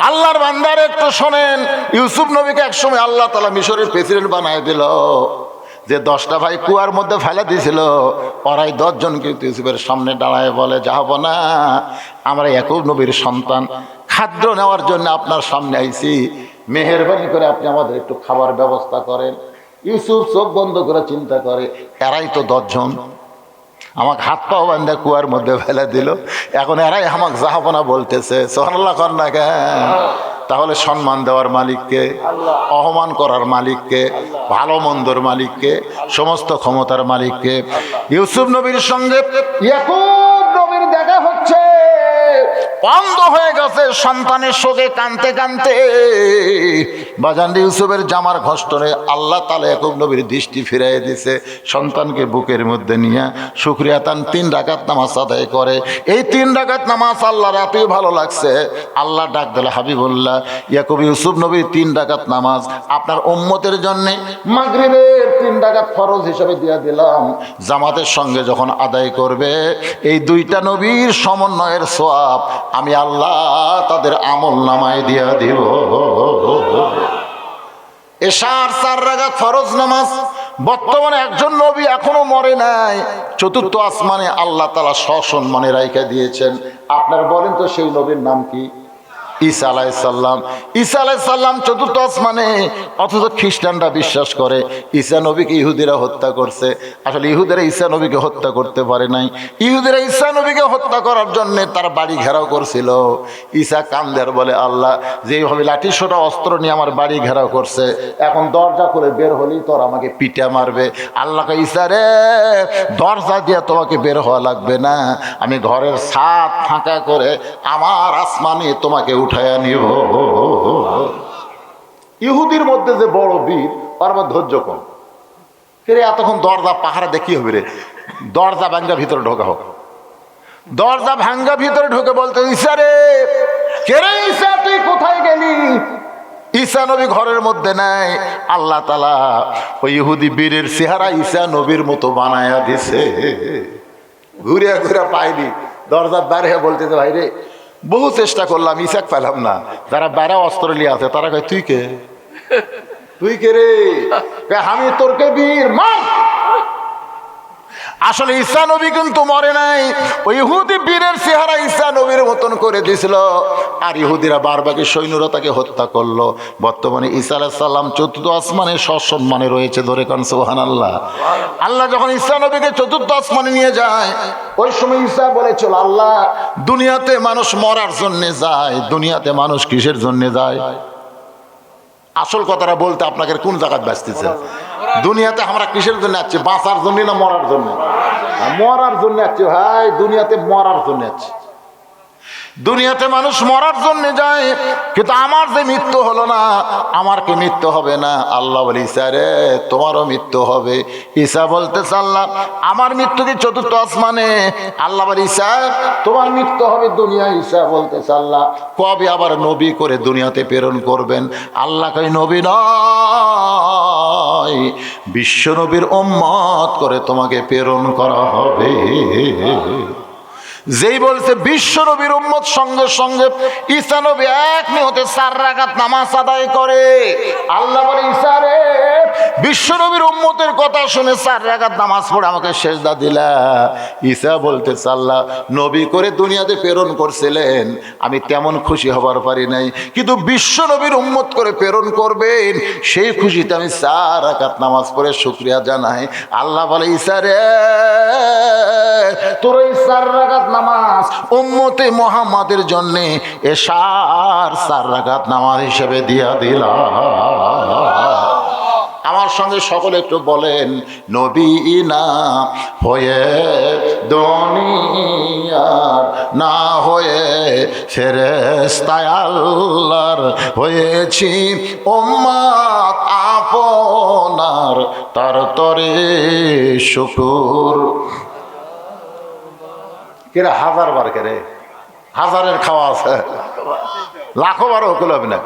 আল্লাহর বান্দার একটু শোনেন, ইউসুফ নবীকে একসময় আল্লাহ তাআলা মিশরের প্রেসিডেন্ট বানায় দিল। যে 10টা ভাই কুয়ার মধ্যে ফেলে দিয়েছিল, ওরাই 10 জন কিন্তু ইউসুফের সামনে দাঁড়ায় বলে, যাবো না, আমরা ইয়াকুব নবীর সন্তান, খাদ্য নেওয়ার জন্য আপনার সামনে আইছি, মেহেরবানি করে আপনি আমাদের একটু খাবার ব্যবস্থা করেন। ইউসুফ চোখ বন্ধ করে চিন্তা করে, এরাই তো 10 জন, আমাকে হাত পাও বান্ধা কুয়ার মধ্যে ফেলে দিল, এখন এরাই আমাকে যাহাবনা বলতেছে। সুবহানাল্লাহ কর না কেন? তাহলে সম্মান দেওয়ার মালিককে, অপমান করার মালিককে, ভালো মন্দর মালিককে, সমস্ত ক্ষমতার মালিককে। ইউসুফ নবীর সঙ্গে ইয়াকুব নবীর দেখা হচ্ছে, অন্ধ হয়ে গেছে সন্তানের শোকে কানতে কানতে। বাজান ইউসুফের জামার ঘষ্টনে আল্লাহ তাআলা ইয়াকুব নবীর দৃষ্টি ফিরাই দিছে। সন্তানকে বুকের মধ্যে নিয়ে শুকরিয়া তান 3 রাকাত নামাজ আদায় করে। এই 3 রাকাত নামাজ আল্লাহর এতই ভালো লাগছে, আল্লাহ ডাক দিল, হাবিবুল্লাহ ইয়াকুব ইউসুফ নবীর 3 রাকাত নামাজ আপনার উম্মতের জন্য মাগরিবের 3 রাকাত ফরজ হিসেবে দিয়ে দিলাম। জামাতের সঙ্গে যখন আদায় করবে, এই 2টা নবীর সমন্বয়ের সওয়াব আমি আল্লাহ তাদের আমল নামায় দিয়া দিব। এশার 4 রাকাত ফরজ নামাজ। বর্তমানে একজন নবী এখনো মরে নাই, 4র্থ আসমানে আল্লাহ তাআলা সসম্মানে রাইখা দিয়েছেন। আপনার বলেন তো সেই নবীর নাম কি? ঈসা আলাইহিস সালাম। ঈসা আলাইহিস সালাম 4র্থ আসমানে, অথচ খ্রিস্টানরা বিশ্বাস করে ঈসা নবীকে ইহুদিরা হত্যা করছে। আসলে ইহুদিরা ঈসা নবীকে হত্যা করতে পারে নাই। ইহুদিরা ঈসা নবীকে হত্যা করার জন্য তার বাড়ি ঘেরাও করছিল। ঈসা কান্দের বলে, আল্লাহ যেভাবে লাঠি সোটা অস্ত্র নিয়ে আমার বাড়ি ঘেরাও করছে, এখন দরজা খুলে বের হলেই তোর আমাকে পিটা মারবে। আল্লাহকে, ঈসা রে, দরজা দিয়ে তোমাকে বের হওয়া লাগবে না, আমি ঘরের ছাদ ফাঁকা করে আমার আসমানে তোমাকে উঠায়া নিব। ইহুদির মধ্যে যে বড় বীর, ওর মধ্যে ধৈর্য কম। ফিরে এতক্ষণ দরজা পাহারা দেখি হবে রে, দরজা ভাঙ্গা ভিতরে ঢোকা হোক। দরজা ভাঙ্গা ভিতরে ঢুকে বলতে, ঈসা রে, কে রে ঈসা, তুই কোথায় গেলি? ঈসা নবী ঘরের মধ্যে নাই। আল্লাহ তাআলা ওই ইহুদি বীরের চেহারা ঈসা নবীর মতো বানায়া দিছে। ঘুরে ঘুরে পাইনি, দরজার বাইরে বলতেছে, ভাই রে, বহু চেষ্টা করলাম, ইসাক পেলাম না। যারা বাইরে অস্ত্র নিয়ে আছে তারা কয়, তুই কে? তুই কে রে? আমি তোরকে বীর, মার। আসলে ঈসা নবী কিন্তু মরে নাই, ওই ইহুদি বীরের চেহারা ঈসা নবীর মতন করে দিছিল। আর ইহুদিরা বারবাকি সৈন্যরা তাকে হত্যা করলো। বর্তমানে ঈসা আলাইহিস সালাম 4র্থ আসমানে সসম্মানে রয়েছে। ধরে কান সুবহানাল্লাহ। আল্লাহ যখন ঈসা নবীকে 4র্থ আসমানে নিয়ে যায়, ওই সময় ঈসা বলেছিল, আল্লাহ দুনিয়াতে মানুষ মরার জন্য যায়, দুনিয়াতে মানুষ কিসের জন্য যায়? আসল কথাটা বলতে আপনাকে কোন জায়গায় বাঁচতেছে? দুনিয়াতে আমরা কিসের জন্য আছি? বাঁচার জন্য না মরার জন্য? মরার জন্য আছি ভাই, দুনিয়াতে মরার জন্য আছি। দুনিয়াতে মানুষ মরার জন্য যায়, কিন্তু আমার যে মৃত্যু হলো না, আমার কি মৃত্যু হবে না? আল্লাহ বলে, ঈসা রে, তোমারও মৃত্যু হবে। ঈসা বলতেছে, আল্লাহ আমার মৃত্যু কি 4র্থ আসমানে? আল্লাহ বলে, ঈসা তোমার মৃত্যু হবে দুনিয়ায়। ঈসা বলতেছে, আল্লাহ কবে আবার নবী করে দুনিয়াতে প্রেরণ করবেন? আল্লাহ কই, নবী নয়, বিশ্ব নবীর উম্মত করে তোমাকে প্রেরণ করা হবে। যেই বলছে বিশ্ব নবীর উম্মত, সঙ্গে সঙ্গে ঈসা নবী 1 নিয়তে 4 রাকাত নামাজ আদায় করে। আল্লাহ বলে, ঈসা রে, বিশ্বনবীর উম্মতের কথা শুনে 4 রাকাত নামাজ পড়ে আমাকে সেজদা দিলা। ঈসা বলতে আল্লাহ নবী করে দুনিয়াতে প্রেরণ করছিলেন, আমি তেমন খুশি হবার পারি নাই, কিন্তু বিশ্বনবীর উম্মত করে প্রেরণ করবেন সেই খুশিতে আমি 4 রাকাত নামাজ পড়ে শুকরিয়া জানাই। আল্লাহ বলে ঈসা রে, তোর এই 4 রাকাত নামাজ উম্মতে মুহাম্মাদের জন্য এশার 4 রাকাত নামাজ হিসেবে দিয়া দিলাম। আমার সঙ্গে সকলে একটু বলেন, নবী না হয়ে দুনিয়ার, না হয়ে ফেরেশতায় আল্লাহর হয়েছি উম্মত আপনার, তার তরে শুকুর। কেরা 1000 বার, কেরে 1000-এর খাওয়া আছে, লাখো বারও হকুল হবে না,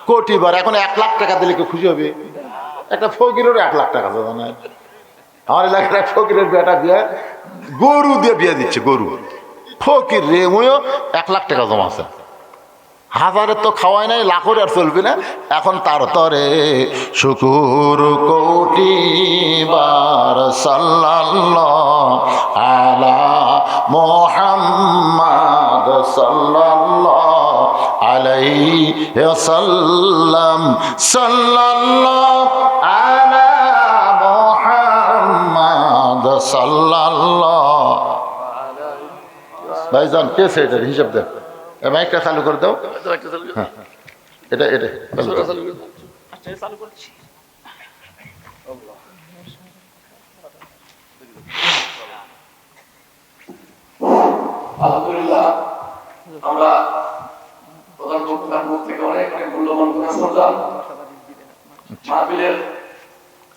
কোটি বার। এখন 1 লাখ টাকা দিলে কেউ খুশি হবে? একটা ফকিরের 1 লাখ টাকা দাদা না, আমার এলাকার এক ফকিরের বেটা বিয়ে গরু দিয়ে বিয়ে দিচ্ছে, গরু। ফকির রে, ওইও 1 লাখ টাকা জমা আছে। 1000-এর তো খাওয়াই নাই, লাখের আর চলবে না। এখন তার তরে শুকুর কোটি বার, সাল্লাল্লাহু আলা মুহাম্মাদ সাল্লাল্লাহু আলাইহি ওয়াসাল্লাম, সাল্লাল্লাহু আলা মুহাম্মাদ সাল্লাল্লাহু। ভাইজান কেসে এটার হিসাব দেখ, মাইকটা চালু করে দাও। হ্যাঁ, এটা আলহামদুলিল্লাহ, আমরা প্রধান বক্তার মুখ থেকে অনেক অনেক মূল্যবান কথা শুনলাম। মাহফিলের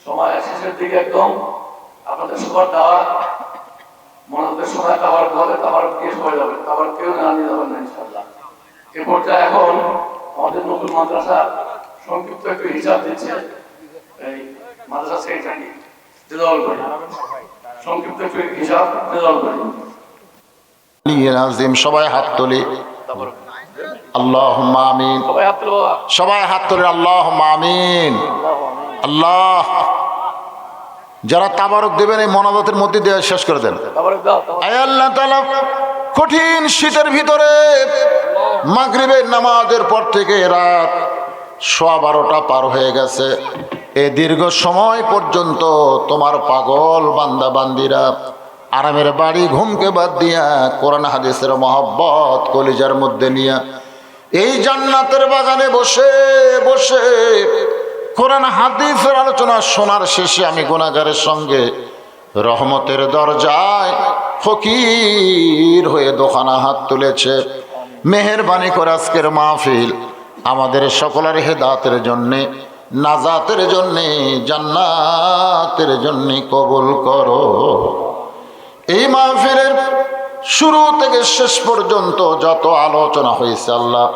সময় শেষের দিকে একদম আপনাদের সবার দাওয়াত, মনোদের সময় খাবার খাবে, খাবার শেষ হয়ে যাবে, খাবার কেউ না নিয়ে যাবেন না ইনশাআল্লাহ। এ পর্যায়ে এখন আমাদের নতুন মাদ্রাসা সংক্ষিপ্ত একটু হিসাব দিচ্ছে এই মাদ্রাসা সেক্রেটারি রেজাউল ভাই, সংক্ষিপ্ত একটু হিসাব রেজাউল ভাই। আজিম, সবাই হাত তোলে, আল্লাহুম্মা আমিন। সবাই হাত তোলে, আল্লাহুম্মা আমিন। আল্লাহ, যারা তাবারক দেবেন এই মনাজাতের মধ্যে দিয়ে শেষ করে দেন। আয় আল্লাহ তাআলা, কঠিন শীতের ভিতরে মাগরিবের নামাজের পর থেকে রাত 12:15 পার হয়ে গেছে। এই দীর্ঘ সময় পর্যন্ত তোমার পাগল বান্দা বান্দিরা আরামের বাড়ি ঘুমকে বাদ দিয়া কোরআন হাদিসের মহব্বত কলিজার মধ্যে নিয়া এই জান্নাতের বাগানে বসে বসে কোরআন হাদিসের আলোচনা শোনার শেষে আমি গুনাহগারের সঙ্গে রহমতের দরজায় ফকির হয়ে দোকানা হাত তুলেছে। মেহেরবানি করে আজকের মাহফিল আমাদের সকলের হেদায়েতের জন্যে, নাজাতের জন্যে, জান্নাতের জন্যে কবুল করো। এই মাহফিলের শুরু থেকে শেষ পর্যন্ত যত আলোচনা হয়েছে আল্লাহ,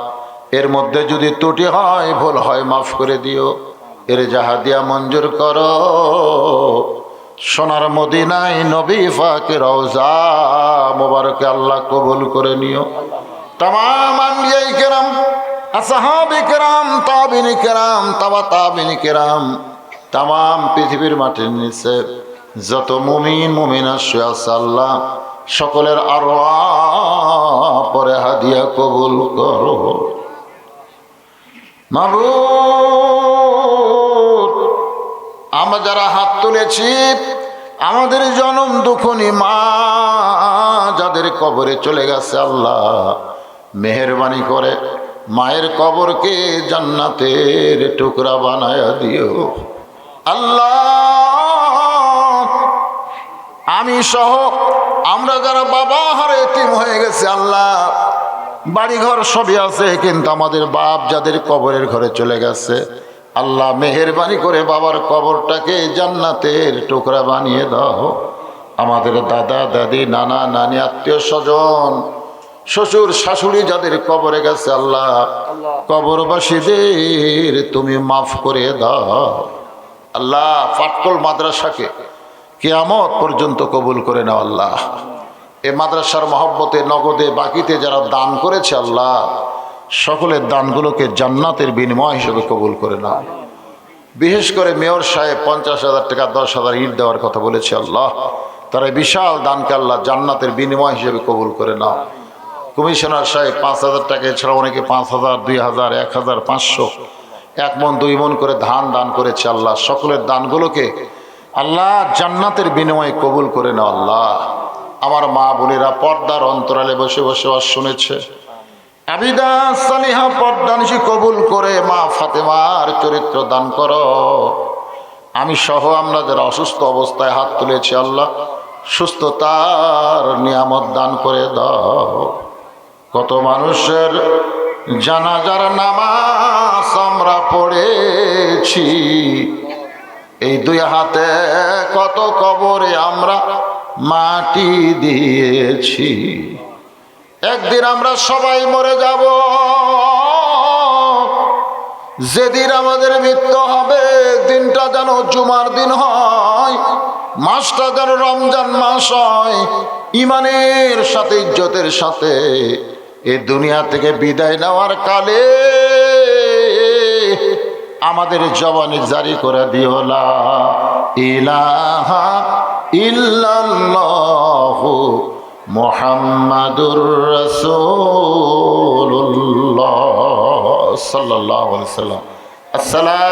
এর মধ্যে যদি ত্রুটি হয়, ভুল হয়, মাফ করে দিও। এর জাহাদিয়া মঞ্জুর করো। সোনার মদিনায় নবী পাকের রওজা মোবারকে আল্লাহ কবুল করে নিও। तमाम আম্বিয়ায়ে কেরাম, আসহাবে কেরাম, তাবিঈন কেরাম, তাবা তাবিঈন কেরাম, तमाम পৃথিবীর মাটির নিচে যত মুমিন মুমিনা শুয়ে আছে আল্লাহ, সকলের আরওয়াহ পরে হাদিয়া কবুল করো। মাবুদ, আমরা যারা হাত তুলেছি, আমাদের জনম দুঃখনী মা যাদের কবরে চলে গেছে আল্লাহ, মেহেরবানি করে মায়ের কবরকে জান্নাতের টুকরা বানায়া দিও আল্লাহ। আমি সহ আমরা যারা বাবা হারে এতিম হয়ে গেছে আল্লাহ, বাড়িঘর সবই আছে, কিন্তু আমাদের বাপ যাদের কবরের ঘরে চলে গেছে আল্লাহ, মেহেরবানি করে বাবার কবরটাকে জান্নাতের টুকরা বানিয়ে দাও। আমাদের দাদা দাদি, নানা নানি, আত্মীয় স্বজন, শ্বশুর শাশুড়ি যাদের কবরে গেছে আল্লাহ, কবরবাসীদের তুমি মাফ করে দাও আল্লাহ। ফাটকল মাদ্রাসাকে কিয়ামত পর্যন্ত কবুল করে নাও আল্লাহ। এ মাদ্রাসার মহব্বতে, নগদে, বাকিতে যারা দান করেছে আল্লাহ, সকলের দানগুলোকে জান্নাতের বিনিময় হিসেবে কবুল করে নাও। বিশেষ করে মেয়র সাহেব 50,000 টাকা 10,000 ইট দেওয়ার কথা বলেছে। আল্লাহ তারা বিশাল দানকে আল্লাহ জান্নাতের বিনিময় হিসেবে কবুল করে নাও। কমিশনার সাহেব 5,000 টাকা, এছাড়া অনেকে 5,000, 2,000, 1,000, 500, 1 মণ 2 মণ করে ধান দান করেছে। আল্লাহ সকলের দানগুলোকে আল্লাহ জান্নাতের বিনিময়ে কবুল করে নাও। আল্লাহ আমার মা বোনেরা পর্দার অন্তরালে বসে বসে ওয়াজ শুনেছে, আবিদা সালিহা পর্দানিশি কবুল করে মা ফাতেমার চরিত্র দান করো। আমি সহ আমরা যারা অসুস্থ অবস্থায় হাত তুলেছি আল্লাহ সুস্থতার নিয়ামত দান করে দাও। কত মানুষের জানাজার নামাজ আমরা পড়েছি, এই 2 হাতে কত কবরে আমরা মাটি দিয়েছি। একদিন আমরা সবাই মরে যাব, যেদিন আমাদের মৃত্যু হবে দিনটা যেন জুমার দিন হয়, মাসটা যেন রমজান মাস হয়। ইমানের সাথে ইজ্জতের সাথে এই দুনিয়া থেকে বিদায় নেওয়ার কালে আমাদের জবানে জারি করে দিও লা ইলাহা ইল্লাল্লাহু মুহাম্মাদুর রাসূলুল্লাহ সাল্লাল্লাহু আলাইহি ওয়াসাল্লাম। আসসালাম।